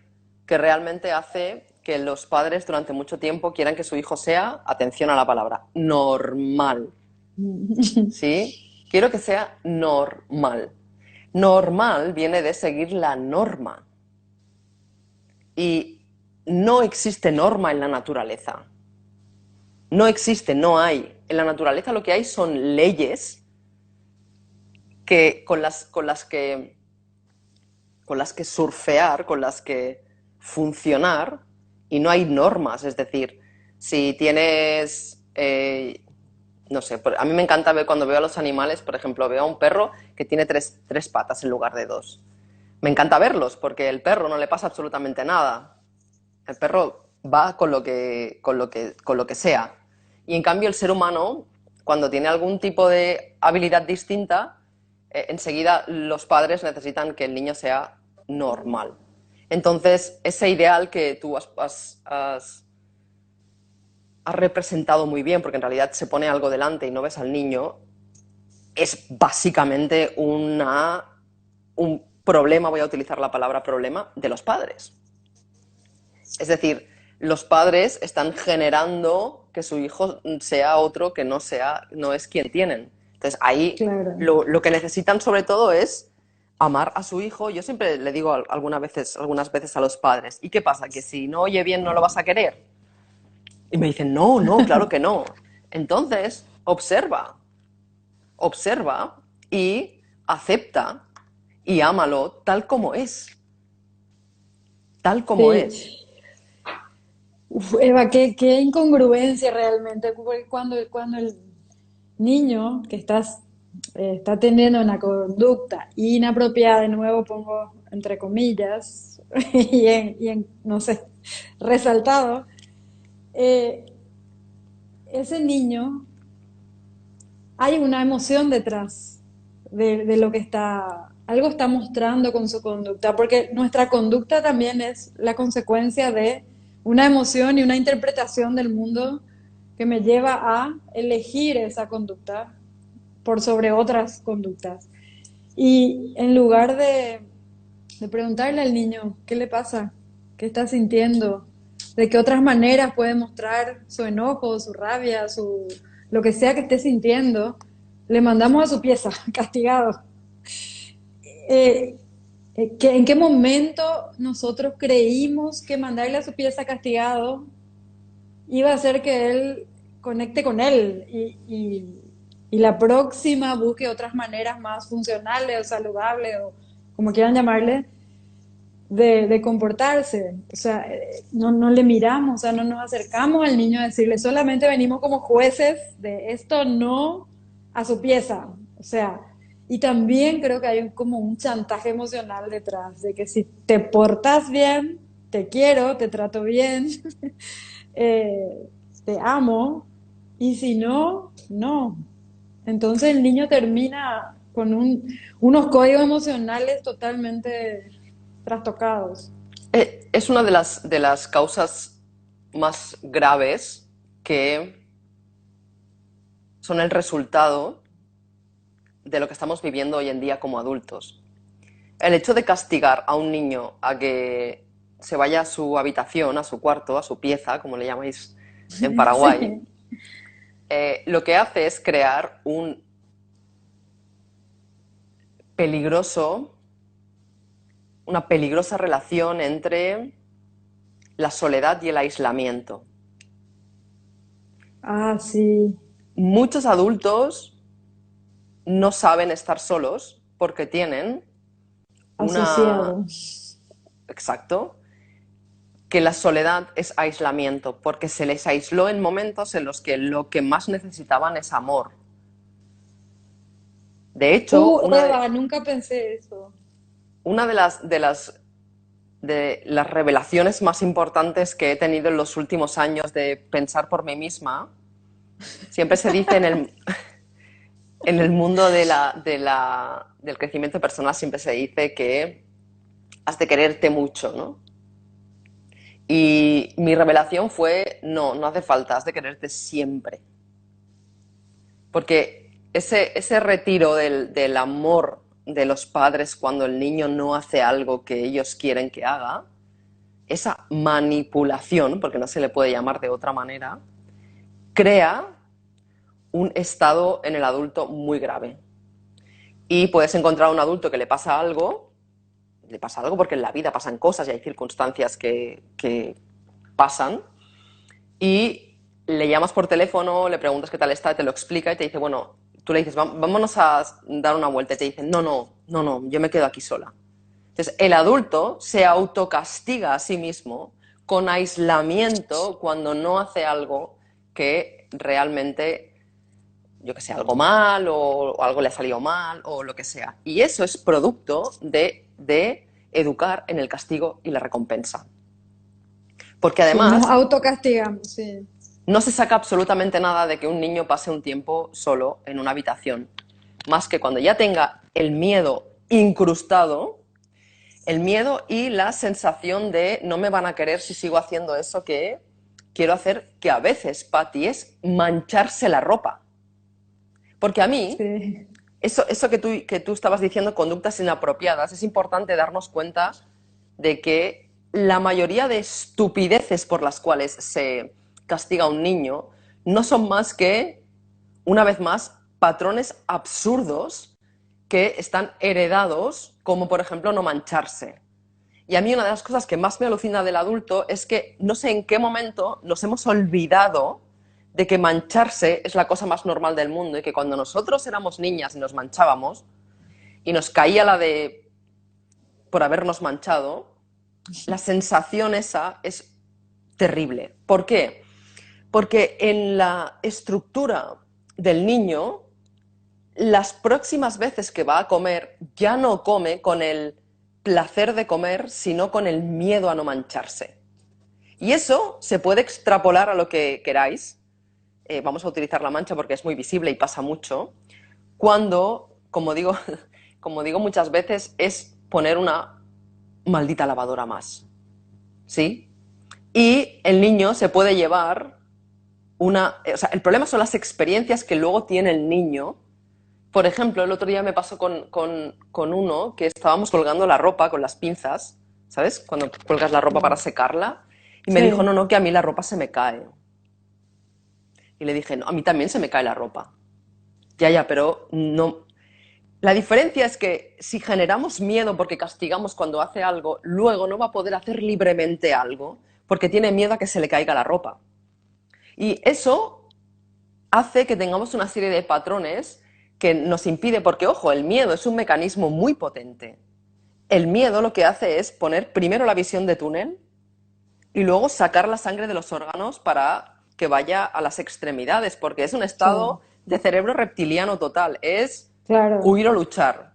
realmente hace que los padres durante mucho tiempo quieran que su hijo sea, atención a la palabra, normal. ¿Sí? Quiero que sea normal. Normal viene de seguir la norma. Y no existe norma en la naturaleza. No existe, no hay. En la naturaleza lo que hay son leyes que, con las que surfear, con las que funcionar, y no hay normas. Es decir, si tienes, no sé, a mí me encanta ver cuando veo a los animales, por ejemplo, veo a un perro que tiene tres patas en lugar de dos. Me encanta verlos porque el perro no le pasa absolutamente nada. El perro va con lo que sea. Y en cambio el ser humano, cuando tiene algún tipo de habilidad distinta, enseguida los padres necesitan que el niño sea normal. Entonces, ese ideal que tú has representado muy bien, porque en realidad se pone algo delante y no ves al niño, es básicamente un problema, voy a utilizar la palabra problema, de los padres. Es decir, los padres están generando que su hijo sea otro que no es quien tienen. Entonces ahí Claro. lo que necesitan sobre todo es amar a su hijo. Yo siempre le digo algunas veces a los padres, ¿y qué pasa? ¿Que si no oye bien no lo vas a querer? Y me dicen, no, no, claro que no. Entonces, observa y acepta y ámalo tal como es. Sí. Uf, Eva, qué incongruencia realmente, porque cuando el niño que está teniendo una conducta inapropiada, de nuevo pongo entre comillas, no sé, resaltado, eh, ese niño, hay una emoción detrás de lo que algo está mostrando con su conducta, porque nuestra conducta también es la consecuencia de una emoción y una interpretación del mundo que me lleva a elegir esa conducta por sobre otras conductas. Y en lugar de preguntarle al niño, ¿qué le pasa? ¿Qué está sintiendo? ¿De qué otras maneras puede mostrar su enojo, su rabia, lo que sea que esté sintiendo? Le mandamos a su pieza, castigado. Eh, ¿En qué momento nosotros creímos que mandarle a su pieza castigado iba a hacer que él conecte con él y la próxima busque otras maneras más funcionales o saludables o como quieran llamarle, de comportarse? O sea, no le miramos, o sea, no nos acercamos al niño a decirle, solamente venimos como jueces de esto no a su pieza. O sea, y también creo que hay como un chantaje emocional detrás, de que si te portas bien, te quiero, te trato bien, te amo, y si no, no. Entonces el niño termina con unos códigos emocionales totalmente trastocados. Es una de las causas más graves que son el resultado de lo que estamos viviendo hoy en día como adultos. El hecho de castigar a un niño a que se vaya a su habitación, a su cuarto, a su pieza, como le llamáis en Paraguay, Sí, lo que hace es crear un peligroso, una peligrosa relación entre la soledad y el aislamiento. ah, sí, Muchos adultos no saben estar solos porque tienen una... asociado. Exacto, que la soledad es aislamiento, porque se les aisló en momentos en los que lo que más necesitaban es amor. De hecho, Eva, nunca pensé eso. una de las revelaciones más importantes que he tenido en los últimos años de pensar por mí misma, siempre se dice en el mundo del crecimiento personal, siempre se dice que has de quererte mucho, ¿no? Y mi revelación fue, no, no hace falta, has de quererte siempre. Porque ese retiro del amor de los padres cuando el niño no hace algo que ellos quieren que haga, esa manipulación, porque no se le puede llamar de otra manera, crea un estado en el adulto muy grave. Y puedes encontrar a un adulto que le pasa algo porque en la vida pasan cosas y hay circunstancias que pasan, y le llamas por teléfono, le preguntas qué tal está, te lo explica y te dice, bueno, tú le dices, vámonos a dar una vuelta", y te dicen, no, no, no, no, yo me quedo aquí sola. Entonces, el adulto se autocastiga a sí mismo con aislamiento cuando no hace algo que realmente, yo que sé, algo mal o algo le ha salido mal o lo que sea. Y eso es producto de educar en el castigo y la recompensa. Porque Sí, nos además autocastigamos, sí. no se saca absolutamente nada de que un niño pase un tiempo solo en una habitación, más que cuando ya tenga el miedo incrustado, el miedo y la sensación de no me van a querer si sigo haciendo eso que quiero hacer, que a veces, Patti, es mancharse la ropa. Porque a mí, Sí, eso que tú estabas diciendo, conductas inapropiadas, es importante darnos cuenta de que la mayoría de estupideces por las cuales se castiga a un niño no son más que, una vez más, patrones absurdos que están heredados, como por ejemplo no mancharse. Y a mí una de las cosas que más me alucina del adulto es que no sé en qué momento nos hemos olvidado de que mancharse es la cosa más normal del mundo y que cuando nosotros éramos niñas y nos manchábamos y nos caía la de por habernos manchado, la sensación esa es terrible. ¿Por qué? Porque en la estructura del niño, las próximas veces que va a comer ya no come con el placer de comer, sino con el miedo a no mancharse. Y eso se puede extrapolar a lo que queráis. Vamos a utilizar la mancha porque es muy visible y pasa mucho. Cuando, como digo muchas veces, es poner una maldita lavadora más. ¿Sí? Y el niño se puede llevar o sea, el problema son las experiencias que luego tiene el niño. Por ejemplo, el otro día me pasó con uno que estábamos colgando la ropa con las pinzas, ¿sabes? Cuando cuelgas la ropa para secarla. Y me dijo, no, sí. no, que a mí la ropa se me cae. Y le dije, no, a mí también se me cae la ropa. Ya, ya, pero no. La diferencia es que si generamos miedo porque castigamos cuando hace algo, luego no va a poder hacer libremente algo porque tiene miedo a que se le caiga la ropa. Y eso hace que tengamos una serie de patrones que nos impide, porque ojo, el miedo es un mecanismo muy potente. El miedo lo que hace es poner primero la visión de túnel y luego sacar la sangre de los órganos para que vaya a las extremidades, porque es un Sí, estado de cerebro reptiliano total, es claro. huir o luchar.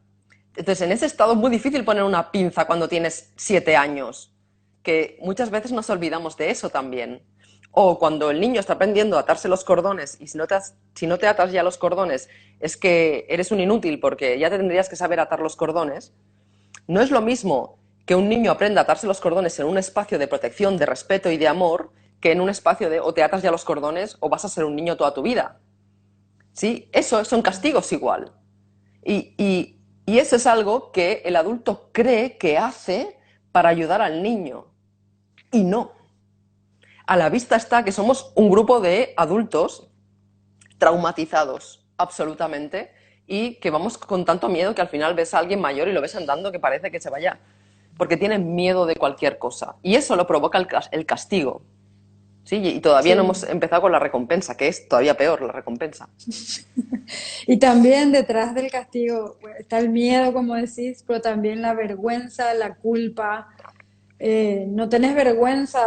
Entonces, en ese estado es muy difícil poner una pinza cuando tienes 7 años, que muchas veces nos olvidamos de eso también. O cuando el niño está aprendiendo a atarse los cordones y si no te atas ya los cordones es que eres un inútil porque ya te tendrías que saber atar los cordones. No es lo mismo que un niño aprenda a atarse los cordones en un espacio de protección, de respeto y de amor que en un espacio de o te atas ya los cordones o vas a ser un niño toda tu vida. ¿Sí? Eso son castigos igual. Y eso es algo que el adulto cree que hace para ayudar al niño. Y no. A la vista está que somos un grupo de adultos traumatizados, absolutamente, y que vamos con tanto miedo que al final ves a alguien mayor y lo ves andando que parece que se vaya, porque tiene miedo de cualquier cosa. Y eso lo provoca el castigo. ¿Sí? Y todavía no hemos Sí. empezado con la recompensa, que es todavía peor la recompensa. Y también detrás del castigo pues, está el miedo, como decís, pero también la vergüenza, la culpa. No tenés vergüenza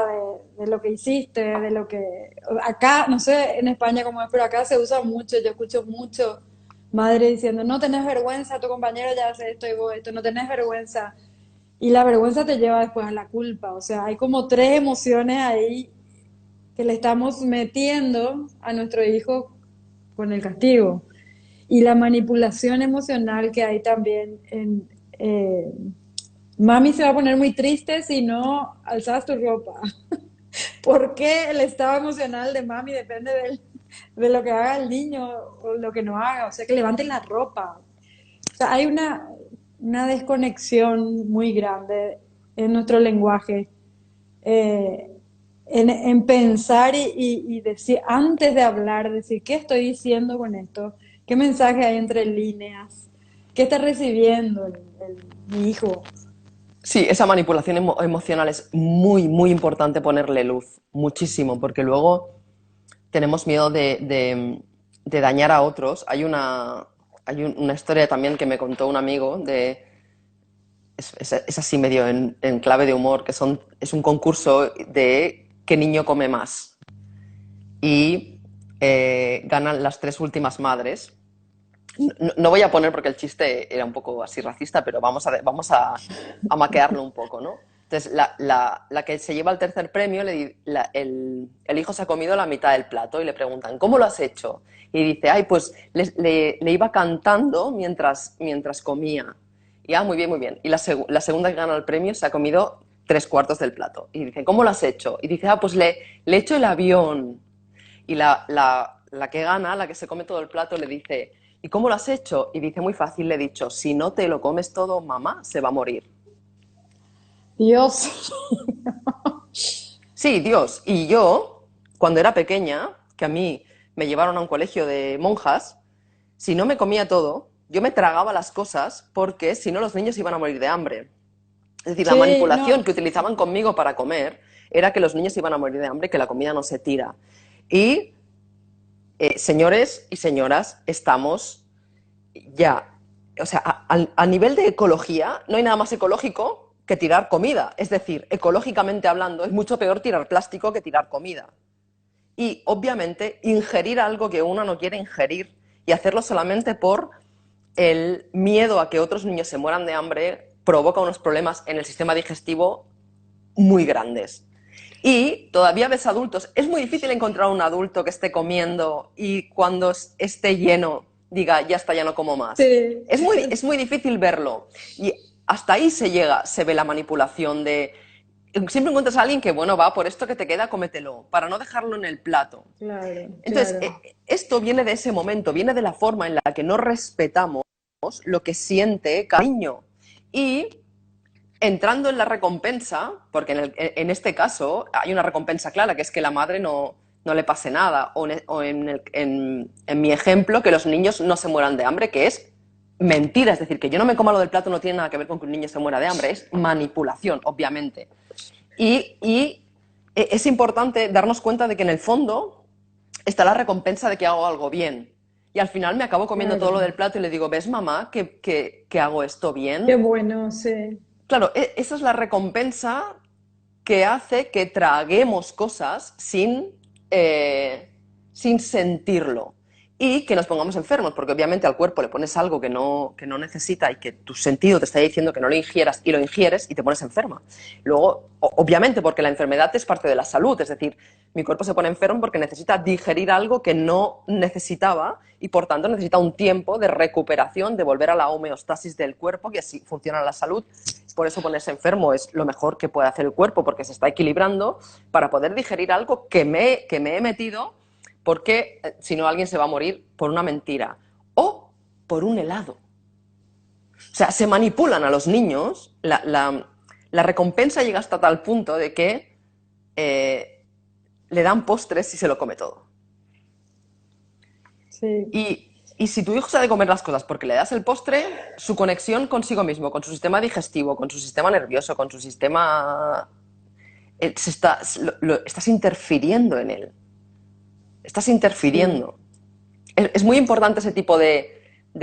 de lo que hiciste, de lo que... Acá, no sé en España cómo es, pero acá se usa mucho, yo escucho mucho madre diciendo, no tenés vergüenza, tu compañero ya hace esto y vos esto, no tenés vergüenza. Y la vergüenza te lleva después a la culpa, o sea, hay como tres emociones ahí que le estamos metiendo a nuestro hijo con el castigo. Y la manipulación emocional que hay también en... mami se va a poner muy triste si no alzas tu ropa. Porque el estado emocional de mami depende de lo que haga el niño o lo que no haga. O sea, que levanten la ropa. O sea, hay una desconexión muy grande en nuestro lenguaje. eh, en pensar y decir, antes de hablar, decir, ¿qué estoy diciendo con esto? ¿Qué mensaje hay entre líneas? ¿Qué está recibiendo mi hijo? Sí, esa manipulación emocional es muy, muy importante ponerle luz, muchísimo, porque luego tenemos miedo de dañar a otros. Una historia también que me contó un amigo es así medio en clave de humor, es un concurso de qué niño come más. Y ganan las tres últimas madres. No voy a poner porque el chiste era un poco así racista, pero vamos a maquearlo un poco, ¿no? Entonces, la que se lleva el tercer premio, el hijo se ha comido la mitad del plato y le preguntan, ¿cómo lo has hecho? Y dice, ay, pues le iba cantando mientras comía. Y muy bien, muy bien. Y la segunda que gana el premio se ha comido tres cuartos del plato. Y dice, ¿cómo lo has hecho? Y dice, pues le he hecho el avión. Y la que gana, la que se come todo el plato, le dice, ¿y cómo lo has hecho? Y dice, muy fácil, le he dicho, si no te lo comes todo, mamá se va a morir. Dios. Sí, Dios. Y yo, cuando era pequeña, que a mí me llevaron a un colegio de monjas, si no me comía todo, yo me tragaba las cosas porque si no los niños iban a morir de hambre. Es decir, la Sí, manipulación no, que utilizaban conmigo para comer era que los niños iban a morir de hambre, que la comida no se tira. Y señores y señoras, estamos ya, o sea, a nivel de ecología, no hay nada más ecológico que tirar comida. Es decir, ecológicamente hablando, es mucho peor tirar plástico que tirar comida. Y, obviamente, ingerir algo que uno no quiere ingerir y hacerlo solamente por el miedo a que otros niños se mueran de hambre provoca unos problemas en el sistema digestivo muy grandes. Y todavía ves adultos. Es muy difícil encontrar un adulto que esté comiendo y cuando esté lleno diga, ya está, ya no como más. sí. Es muy difícil verlo. Y hasta ahí se llega, se ve la manipulación de... Siempre encuentras a alguien que, bueno, va, por esto que te queda, cómetelo, para no dejarlo en el plato. Claro, Entonces, claro. esto viene de ese momento, viene de la forma en la que no respetamos lo que siente cada niño. Y entrando en la recompensa, porque en este caso hay una recompensa clara, que es que la madre no le pase nada, o en mi ejemplo, que los niños no se mueran de hambre, que es mentira, es decir, que yo no me coma lo del plato no tiene nada que ver con que un niño se muera de hambre, es manipulación, obviamente. Y es importante darnos cuenta de que en el fondo está la recompensa de que hago algo bien. Y al final me acabo comiendo todo lo Claro. del plato y le digo, ¿ves, mamá, que hago esto Qué bien? bueno, sí. Claro, esa es la recompensa que hace que traguemos cosas sin sentirlo y que nos pongamos enfermos, porque obviamente al cuerpo le pones algo que no necesita y que tu sentido te está diciendo que no lo ingieras y lo ingieres y te pones enferma. Luego, obviamente, porque la enfermedad es parte de la salud, es decir, mi cuerpo se pone enfermo porque necesita digerir algo que no necesitaba y por tanto necesita un tiempo de recuperación, de volver a la homeostasis del cuerpo, que así funciona la salud. Por eso ponerse enfermo es lo mejor que puede hacer el cuerpo, porque se está equilibrando para poder digerir algo que me he metido, porque si no alguien se va a morir por una mentira o por un helado. O sea, se manipulan a los niños, la recompensa llega hasta tal punto de que eh, le dan postres y se lo come todo. Sí. Y si tu hijo sabe comer las cosas porque le das el postre, su conexión consigo mismo, con su sistema digestivo, con su sistema nervioso, con su sistema... estás interfiriendo en él. Estás Sí. interfiriendo. Es muy importante ese tipo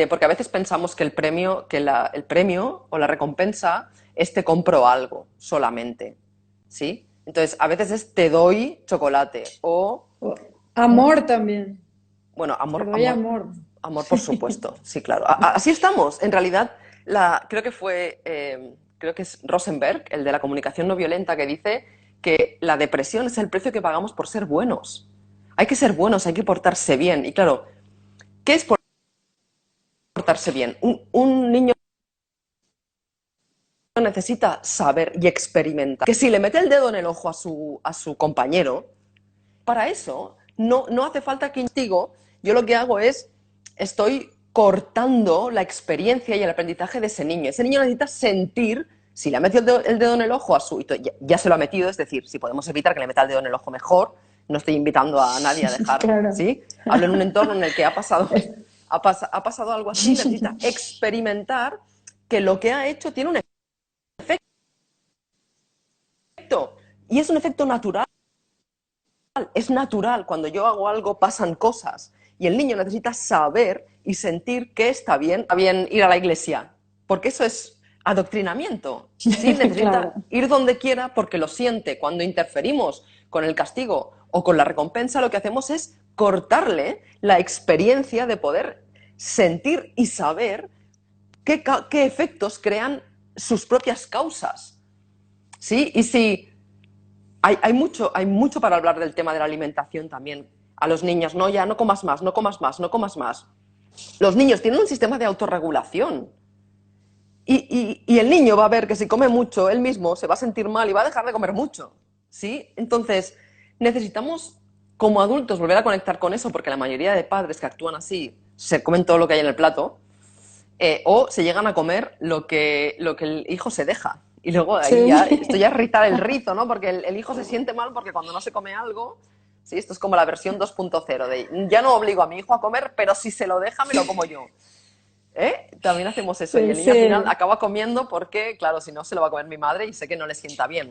porque a veces pensamos que el premio o la recompensa es te compro algo solamente. ¿Sí? Entonces, a veces es te doy chocolate o Amor también. bueno, Te amor, doy amor, amor. amor por supuesto, sí, claro. Así estamos. En realidad, creo que es Rosenberg, el de la comunicación no violenta, que dice que la depresión es el precio que pagamos por ser buenos. Hay que ser buenos, hay que portarse bien. Y claro, ¿qué es portarse bien? Un niño necesita saber y experimentar. Que si le mete el dedo en el ojo a su compañero, para eso no hace falta que instigo. Yo lo que hago es, estoy cortando la experiencia y el aprendizaje de ese niño. Ese niño necesita sentir, si le ha metido el dedo en el ojo ya se lo ha metido, es decir, si podemos evitar que le meta el dedo en el ojo mejor, no estoy invitando a nadie a dejar, Claro. ¿sí? Hablo en un entorno en el que ha pasado algo así, necesita experimentar que lo que ha hecho tiene un efecto, y es un efecto natural. Es natural, cuando yo hago algo pasan cosas. y el niño necesita saber y sentir que está bien ir a la iglesia, porque eso es adoctrinamiento, ¿sí? Claro, Necesita ir donde quiera porque lo siente. Cuando interferimos con el castigo o con la recompensa, lo que hacemos es cortarle la experiencia de poder sentir y saber qué efectos crean sus propias causas, ¿sí? Y si hay mucho para hablar del tema de la alimentación también. A los niños, no, ya no comas más, no comas más, no comas más. Los niños tienen un sistema de autorregulación. Y el niño va a ver que si come mucho, él mismo se va a sentir mal y va a dejar de comer mucho, ¿sí? Entonces, necesitamos, como adultos, volver a conectar con eso, porque la mayoría de padres que actúan así se comen todo lo que hay en el plato, o se llegan a comer lo que el hijo se deja. Y luego ahí ya, sí, esto ya es rizar el rizo, ¿no? Porque el hijo se siente mal porque cuando no se come algo, ¿sí? Esto es como la versión 2.0 de ya no obligo a mi hijo a comer, pero si se lo deja, me lo como yo. También hacemos eso y sí, el niño al final sí. acaba comiendo porque, claro, si no se lo va a comer mi madre y sé que no le sienta bien.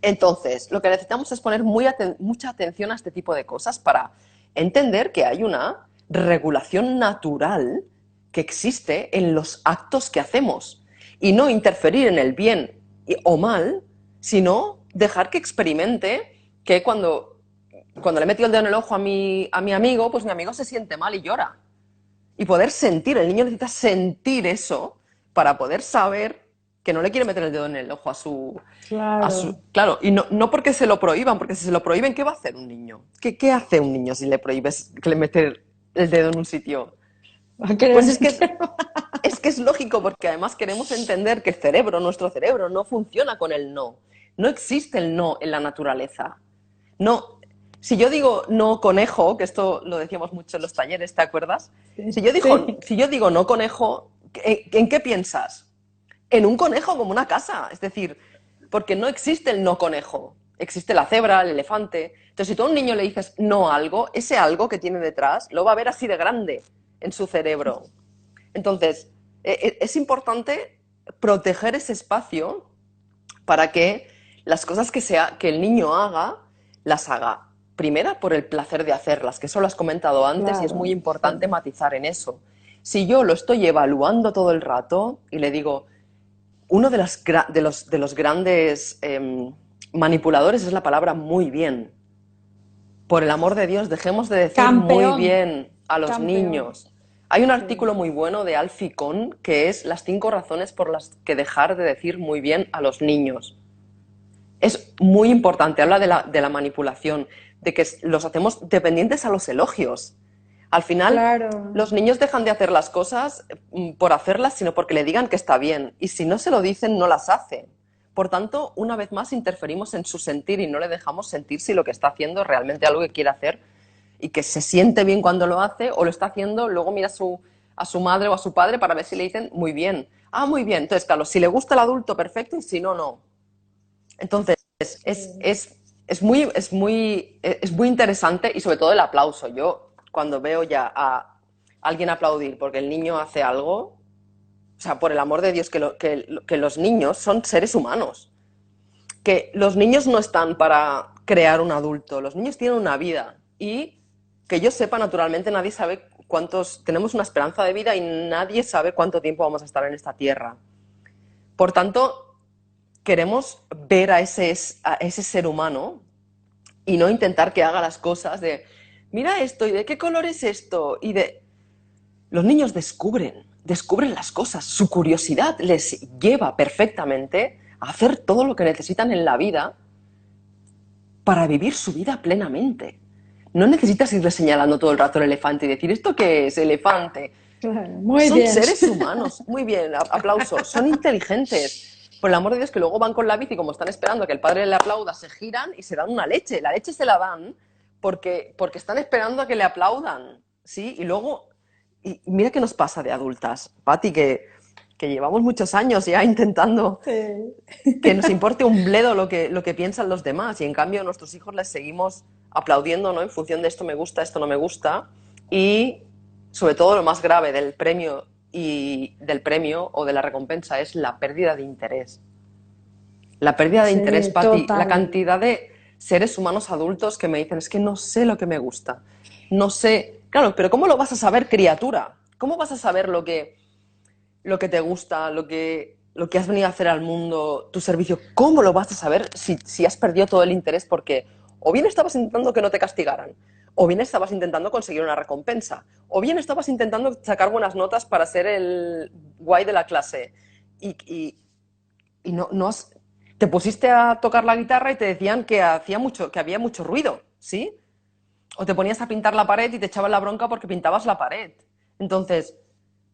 Entonces, lo que necesitamos es poner mucha atención a este tipo de cosas para entender que hay una regulación natural que existe en los actos que hacemos y no interferir en el bien o mal, sino dejar que experimente que cuando le he metido el dedo en el ojo a mi amigo, pues mi amigo se siente mal y llora y poder sentir. El niño necesita sentir eso para poder saber que no le quiere meter el dedo en el ojo Claro. claro, y no porque se lo prohíban, porque si se lo prohíben, ¿qué va a hacer un niño? ¿Qué hace un niño si le prohíbes que le mete el dedo en un sitio? Va a querer Pues es que es, meter. es que es lógico, porque además queremos entender que el cerebro, nuestro cerebro, no funciona con el no. No existe el no en la naturaleza. No, si yo digo no conejo, que esto lo decíamos mucho en los talleres, ¿te acuerdas? Sí, Si sí, yo digo no conejo, ¿en qué piensas? En un conejo como una casa, es decir, porque no existe el no conejo, existe la cebra, el elefante. Entonces, si tú a un niño le dices no a algo, ese algo que tiene detrás lo va a ver así de grande en su cerebro. Entonces, es importante proteger ese espacio para que las cosas que el niño haga, las haga primera por el placer de hacerlas, que eso lo has comentado antes y es muy claro, importante sí. matizar en eso. Si yo lo estoy evaluando todo el rato y le digo, uno de los grandes manipuladores es la palabra muy bien. Por el amor de Dios, dejemos de decir muy Campeón, bien a los campeón. niños. Hay un Sí. artículo muy bueno de Alfie Kohn que es las 5 razones por las que dejar de decir muy bien a los niños. Es muy importante, habla de la manipulación, de que los hacemos dependientes a los elogios. Al final, Claro, los niños dejan de hacer las cosas por hacerlas, sino porque le digan que está bien. Y si no se lo dicen, no las hace. Por tanto, una vez más interferimos en su sentir y no le dejamos sentir si lo que está haciendo es realmente algo que quiere hacer y que se siente bien cuando lo hace o lo está haciendo, luego mira a su madre o a su padre para ver si le dicen muy bien. Ah, muy bien. Entonces, claro, si le gusta el adulto, perfecto, y si no, no. Entonces, es, sí. es, es muy interesante y sobre todo el aplauso. Yo cuando veo ya a alguien aplaudir porque el niño hace algo, o sea, por el amor de Dios, que los niños son seres humanos, que los niños no están para crear un adulto, los niños tienen una vida y que yo sepa, naturalmente nadie sabe tenemos una esperanza de vida y nadie sabe cuánto tiempo vamos a estar en esta tierra. Por tanto, queremos ver a ese ser humano y no intentar que haga las cosas de, mira esto, y de qué color es esto, y de... Los niños descubren las cosas, su curiosidad les lleva perfectamente a hacer todo lo que necesitan en la vida para vivir su vida plenamente. No necesitas irle señalando todo el rato el elefante y decir, ¿esto qué es, elefante? Claro, muy Son bien. seres humanos, muy bien, aplauso, son inteligentes. Por el amor de Dios, que luego van con la bici, como están esperando a que el padre le aplauda, se giran y se dan una leche. La leche se la dan porque están esperando a que le aplaudan, ¿sí? Y luego, y mira qué nos pasa de adultas, Pati, que llevamos muchos años ya intentando Sí. que nos importe un bledo lo que piensan los demás y en cambio a nuestros hijos les seguimos aplaudiendo, ¿no? En función de esto me gusta, esto no me gusta y sobre todo lo más grave del premio o de la recompensa es la pérdida de interés. La pérdida de interés, Sí, Patti, la total. cantidad de seres humanos adultos que me dicen es que no sé lo que me gusta, no sé, Claro, pero ¿cómo lo vas a saber, criatura? ¿Cómo vas a saber lo que te gusta, lo que has venido a hacer al mundo, tu servicio? ¿Cómo lo vas a saber si has perdido todo el interés porque o bien estabas intentando que no te castigaran, o bien estabas intentando conseguir una recompensa, o bien estabas intentando sacar buenas notas para ser el guay de la clase y no has, te pusiste a tocar la guitarra y te decían que que había mucho ruido, ¿sí? O te ponías a pintar la pared y te echaban la bronca porque pintabas la pared. Entonces,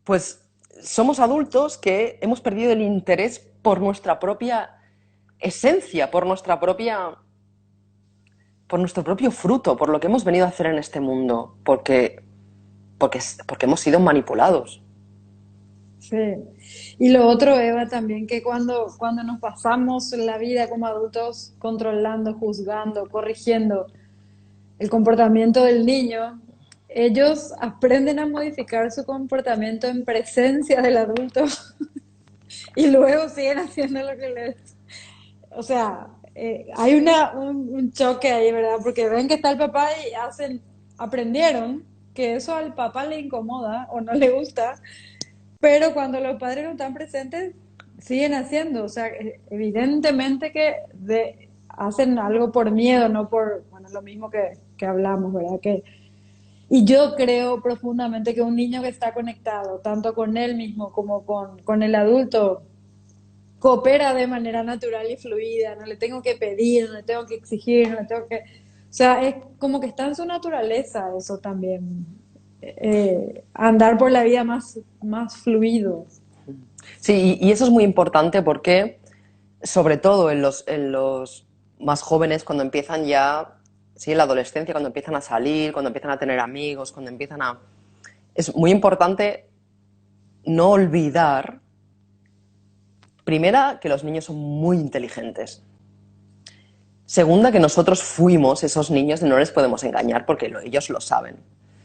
pues somos adultos que hemos perdido el interés por nuestra propia esencia, por nuestro propio fruto, por lo que hemos venido a hacer en este mundo, porque hemos sido manipulados. Sí. Y lo otro, Eva, también que cuando nos pasamos la vida como adultos controlando, juzgando, corrigiendo el comportamiento del niño, ellos aprenden a modificar su comportamiento en presencia del adulto y luego siguen haciendo lo que les... O sea, hay un choque ahí, ¿verdad? Porque ven que está el papá y aprendieron que eso al papá le incomoda o no le gusta, pero cuando los padres no están presentes, siguen haciendo. O sea, evidentemente que hacen algo por miedo, no por, bueno, lo mismo que hablamos, ¿verdad? Y yo creo profundamente que un niño que está conectado, tanto con él mismo como con el adulto, coopera de manera natural y fluida. No le tengo que pedir, no le tengo que exigir, no le tengo que... O sea, es como que está en su naturaleza eso también. Andar por la vida más fluido. Sí, y eso es muy importante porque, sobre todo en los más jóvenes, cuando empiezan ya, sí, en la adolescencia, cuando empiezan a salir, cuando empiezan a tener amigos, cuando empiezan a... Es muy importante no olvidar, primera, que los niños son muy inteligentes. Segunda, que nosotros fuimos esos niños y no les podemos engañar porque ellos lo saben.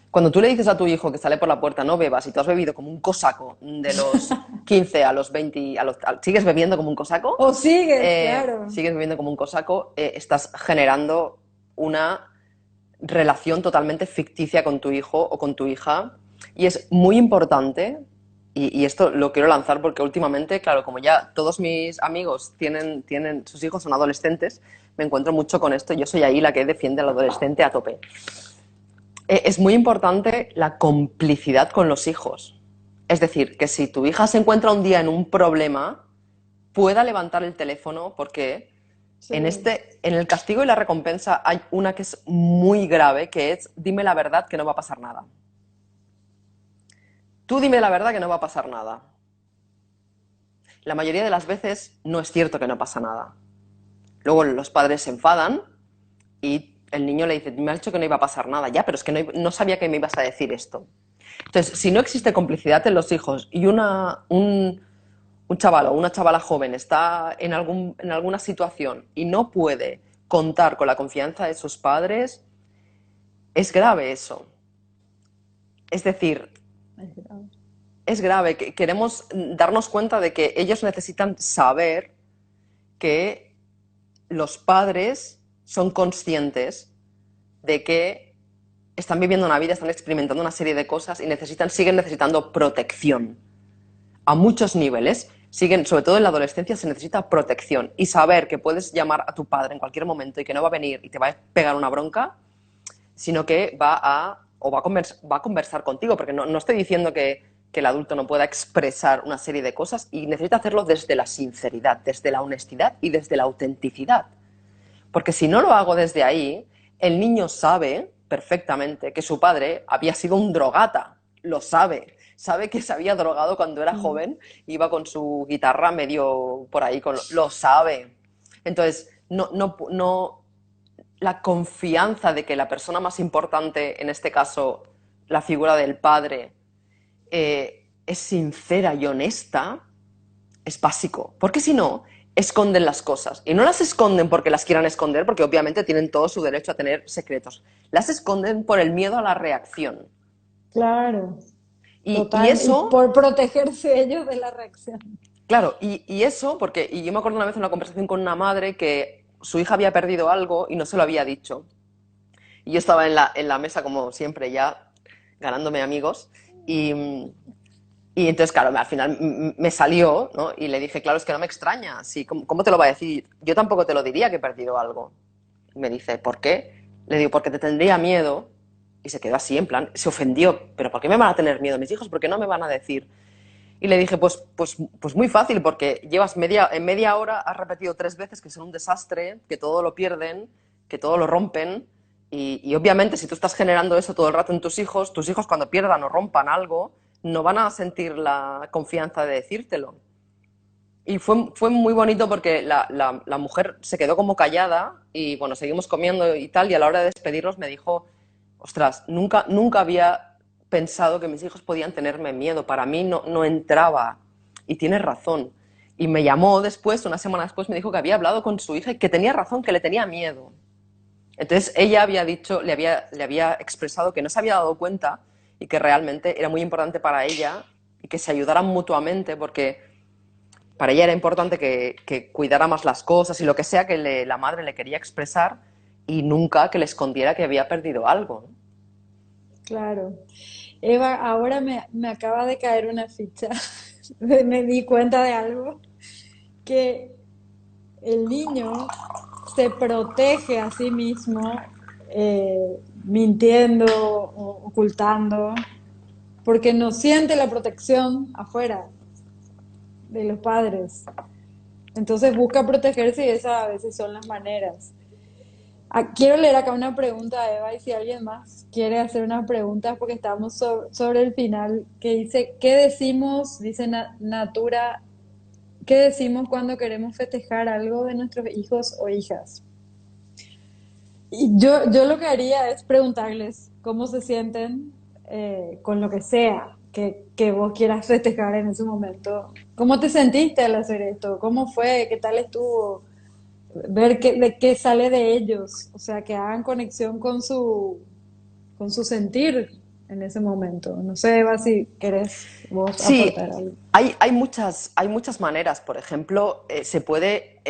Cuando tú le dices a tu hijo que sale por la puerta, no bebas, y tú has bebido como un cosaco de los 15 a los 20, sigues bebiendo como un cosaco, O sigues, claro. sigues bebiendo como un cosaco, estás generando una relación totalmente ficticia con tu hijo o con tu hija. Y es muy importante, y esto lo quiero lanzar porque últimamente, claro, como ya todos mis amigos sus hijos son adolescentes, me encuentro mucho con esto. Yo soy ahí la que defiende al adolescente a tope. Es muy importante la complicidad con los hijos. Es decir, que si tu hija se encuentra un día en un problema, pueda levantar el teléfono porque Sí. en el castigo y la recompensa hay una que es muy grave, que es dime la verdad que no va a pasar nada. Tú dime la verdad que no va a pasar nada. La mayoría de las veces no es cierto que no pasa nada. Luego los padres se enfadan y el niño le dice, me has dicho que no iba a pasar nada. Ya, pero es que no sabía que me ibas a decir esto. Entonces, si no existe complicidad en los hijos y un chaval o una chavala joven está en alguna situación y no puede contar con la confianza de sus padres, es grave eso. Es decir, es grave que queremos darnos cuenta de que ellos necesitan saber que los padres son conscientes de que están viviendo una vida, están experimentando una serie de cosas y siguen necesitando protección a muchos niveles. Sobre todo en la adolescencia, se necesita protección y saber que puedes llamar a tu padre en cualquier momento y que no va a venir y te va a pegar una bronca, sino que va a conversar contigo, porque no estoy diciendo que el adulto no pueda expresar una serie de cosas y necesita hacerlo desde la sinceridad, desde la honestidad y desde la autenticidad. Porque si no lo hago desde ahí, el niño sabe perfectamente que su padre había sido un drogata, lo sabe que se había drogado cuando era joven, iba con su guitarra medio por ahí, lo sabe. Entonces, la confianza de que la persona más importante, en este caso la figura del padre, es sincera y honesta, es básico. Porque si no, esconden las cosas. Y no las esconden porque las quieran esconder, porque obviamente tienen todo su derecho a tener secretos. Las esconden por el miedo a la reacción. Claro, Y total. Y eso, por protegerse ellos de la reacción. claro, y eso, y yo me acuerdo una vez en una conversación con una madre que su hija había perdido algo y no se lo había dicho. Y yo estaba en la mesa, como siempre, ya ganándome amigos. Y entonces, claro, al final me salió, ¿no? Y le dije, claro, es que no me extraña. Sí, ¿cómo te lo va a decir? Yo tampoco te lo diría que he perdido algo. Me dice, ¿por qué? Le digo, porque te tendría miedo. Y se quedó así, en plan, se ofendió. ¿Pero por qué me van a tener miedo mis hijos? ¿Por qué no me van a decir? Y le dije, pues muy fácil, porque en media hora has repetido 3 veces que son un desastre, que todo lo pierden, que todo lo rompen. Y obviamente, si tú estás generando eso todo el rato en tus hijos cuando pierdan o rompan algo, no van a sentir la confianza de decírtelo. Y fue muy bonito porque la mujer se quedó como callada y bueno, seguimos comiendo y tal, y a la hora de despedirnos me dijo, ostras, nunca había pensado que mis hijos podían tenerme miedo, para mí no entraba, y tienes razón. Y me llamó después, una semana después, me dijo que había hablado con su hija y que tenía razón, que le tenía miedo. Entonces ella había dicho, le había expresado que no se había dado cuenta y que realmente era muy importante para ella y que se ayudaran mutuamente porque para ella era importante que cuidara más las cosas y lo que sea que la madre le quería expresar y nunca que le escondiera que había perdido algo, ¿no? Claro. Eva, ahora me acaba de caer una ficha. Me di cuenta de algo, que el niño se protege a sí mismo mintiendo o ocultando, porque no siente la protección afuera de los padres. Entonces busca protegerse y esas a veces son las maneras. Ah, quiero leer acá una pregunta, Eva, y si alguien más quiere hacer una pregunta, porque estamos sobre el final, que dice, ¿qué decimos, dice Natura, qué decimos cuando queremos festejar algo de nuestros hijos o hijas? Y yo lo que haría es preguntarles cómo se sienten con lo que sea que vos quieras festejar en ese momento. ¿Cómo te sentiste al hacer esto? ¿Cómo fue? ¿Qué tal estuvo? Ver de qué sale de ellos, o sea, que hagan conexión con su sentir en ese momento. No sé, Eva, si querés vos Sí, aportar algo. hay muchas maneras. Por ejemplo, se puede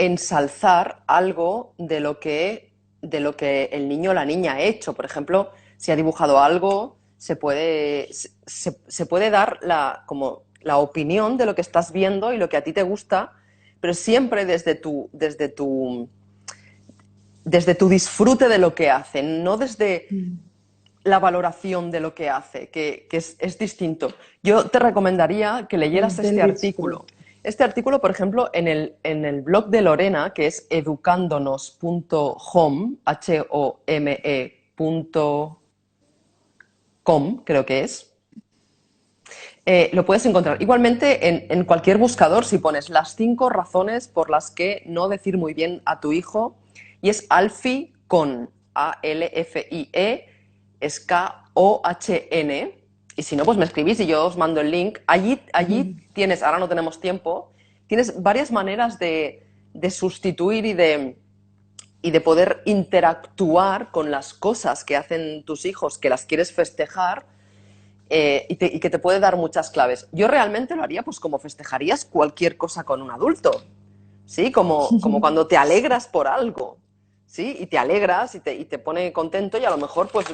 ensalzar algo de lo que el niño o la niña ha hecho. Por ejemplo, si ha dibujado algo, se puede dar como la opinión de lo que estás viendo y lo que a ti te gusta, pero siempre desde tu disfrute de lo que hacen, no desde Mm. la valoración de lo que hace, que es distinto. Yo te recomendaría que leyeras Del este artículo. disfrute. Este artículo, por ejemplo, en el blog de Lorena, que es educándonos.home, home.com, creo que es, lo puedes encontrar. Igualmente, en cualquier buscador, si pones las 5 razones por las que no decir muy bien a tu hijo, y es Alfie con Alfie, es Kohn, y si no, pues me escribís y yo os mando el link. Allí tienes, ahora no tenemos tiempo, tienes varias maneras de sustituir y de poder interactuar con las cosas que hacen tus hijos, que las quieres festejar, y que te puede dar muchas claves. Yo realmente lo haría pues como festejarías cualquier cosa con un adulto, ¿sí? Como cuando te alegras por algo, ¿sí? Y te alegras y te pone contento y a lo mejor pues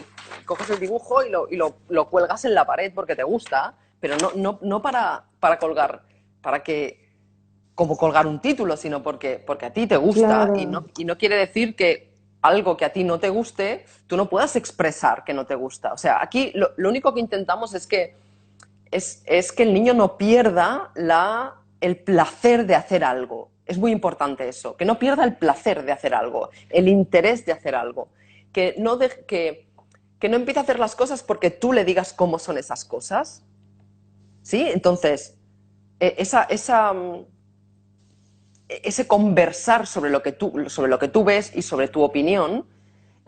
coges el dibujo y lo cuelgas en la pared porque te gusta, pero no para colgar, para que como colgar un título, sino porque a ti te gusta y Claro. no quiere decir que algo que a ti no te guste, tú no puedas expresar que no te gusta. O sea, aquí lo único que intentamos es que el niño no pierda el placer de hacer algo. Es muy importante eso, que no pierda el placer de hacer algo, el interés de hacer algo, que no empiece a hacer las cosas porque tú le digas cómo son esas cosas, ¿sí? Entonces, ese conversar sobre lo que tú ves y sobre tu opinión,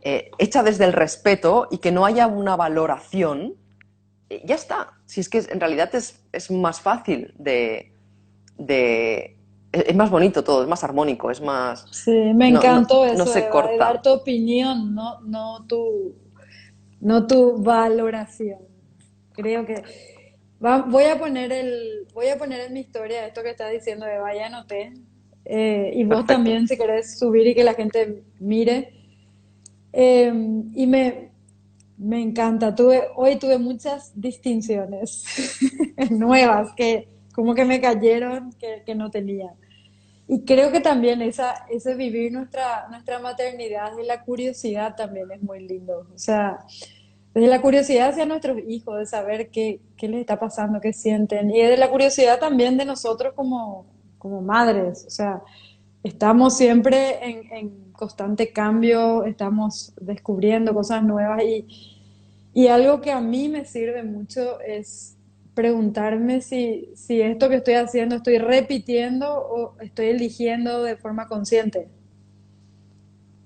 hecha desde el respeto y que no haya una valoración, ya está. Si es que en realidad es más fácil es más bonito todo, es más armónico, es más. Sí, me No, no, encantó no eso, se Eva, de dar corta. tu opinión, no tu valoración. Creo que voy a poner en mi historia esto que está diciendo Eva, ya anoté. Y vos Perfecto. también, si querés subir y que la gente mire. Y Me encanta. Hoy tuve muchas distinciones nuevas que como que me cayeron que no tenía. Y creo que también ese vivir nuestra maternidad de la curiosidad también es muy lindo. O sea, desde la curiosidad hacia nuestros hijos, de saber qué les está pasando, qué sienten. Y desde la curiosidad también de nosotros como madres. O sea, estamos siempre en constante cambio, estamos descubriendo cosas nuevas y algo que a mí me sirve mucho es preguntarme si esto que estoy haciendo estoy repitiendo o estoy eligiendo de forma consciente,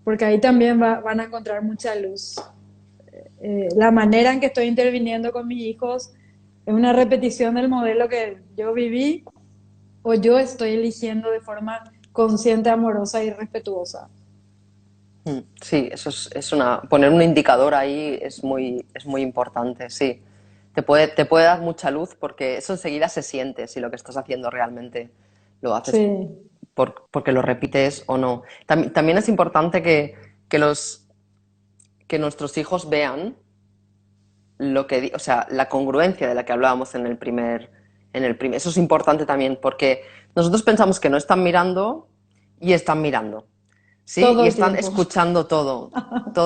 porque ahí también van a encontrar mucha luz. La manera en que estoy interviniendo con mis hijos es una repetición del modelo que yo viví o yo estoy eligiendo de forma consciente, amorosa y respetuosa. Sí, poner un indicador ahí es muy importante, sí. Te puede dar mucha luz porque eso enseguida se siente si lo que estás haciendo realmente lo haces Sí, porque lo repites o no. También es importante que que nuestros hijos vean o sea, la congruencia de la que hablábamos eso es importante también porque nosotros pensamos que no están mirando y están mirando. ¿Sí? todo Y el están tiempo. escuchando todo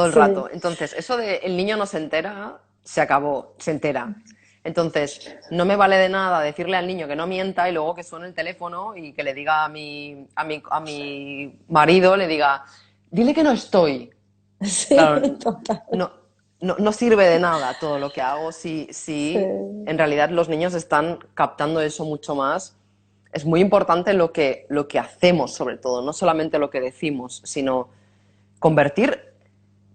el Sí, rato. Entonces, eso de el niño no se entera, se acabó, se entera. Entonces, no me vale de nada decirle al niño que no mienta y luego que suene el teléfono y que le diga a mi marido, le diga, dile que no estoy. sí, Claro, total. no, no sirve de nada todo lo que hago Sí, si en realidad los niños están captando eso mucho más. Es muy importante lo que hacemos, sobre todo, no solamente lo que decimos, sino convertir,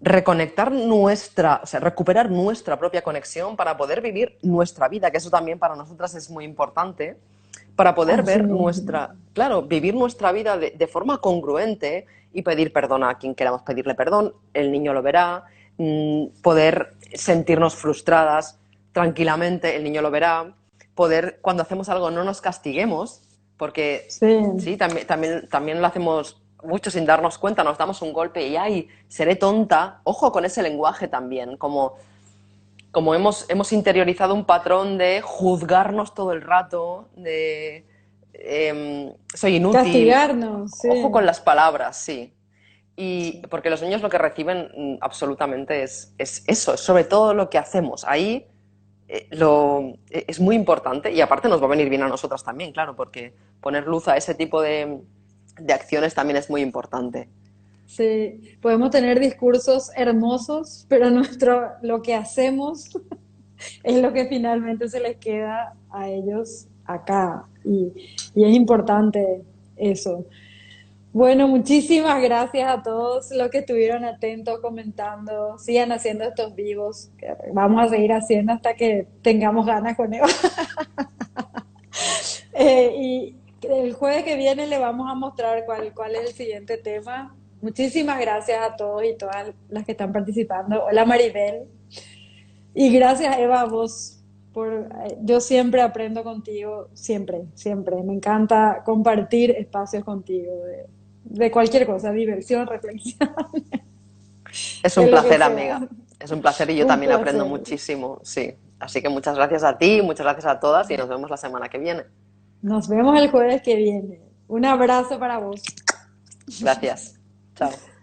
reconectar o sea, recuperar nuestra propia conexión para poder vivir nuestra vida, que eso también para nosotras es muy importante, para poder así ver mismo. claro, vivir nuestra vida de forma congruente y pedir perdón a quien queramos pedirle perdón, el niño lo verá, poder sentirnos frustradas tranquilamente, el niño lo verá, poder, cuando hacemos algo, no nos castiguemos, porque Sí, sí, también lo hacemos mucho sin darnos cuenta, nos damos un golpe y ¡ay! Seré tonta. Ojo con ese lenguaje también, como hemos interiorizado un patrón de juzgarnos todo el rato, de soy inútil. castigarnos, Ojo sí, con las palabras, sí. sí, Y porque los niños lo que reciben absolutamente es eso, es sobre todo lo que hacemos. Ahí es muy importante y aparte nos va a venir bien a nosotras también, claro, porque poner luz a ese tipo de acciones también es muy importante. sí. Podemos tener discursos hermosos, pero lo que hacemos es lo que finalmente se les queda a ellos acá. Y es importante eso. Bueno, muchísimas gracias a todos los que estuvieron atentos, comentando. Sigan haciendo estos vivos, que vamos a seguir haciendo hasta que tengamos ganas con ellos. Y el jueves que viene le vamos a mostrar cuál es el siguiente tema. Muchísimas gracias a todos y todas las que están participando. Hola Maribel. Y gracias Eva a vos yo siempre aprendo contigo, siempre, siempre. Me encanta compartir espacios contigo de cualquier cosa, diversión, reflexión, Es de un lo que placer, sea. amiga. Es un placer y yo Un también aprendo placer. muchísimo, sí. Así que muchas gracias a ti, muchas gracias a todas y nos vemos la semana que viene. Nos vemos el jueves que viene. Un abrazo para vos. Gracias. Chao.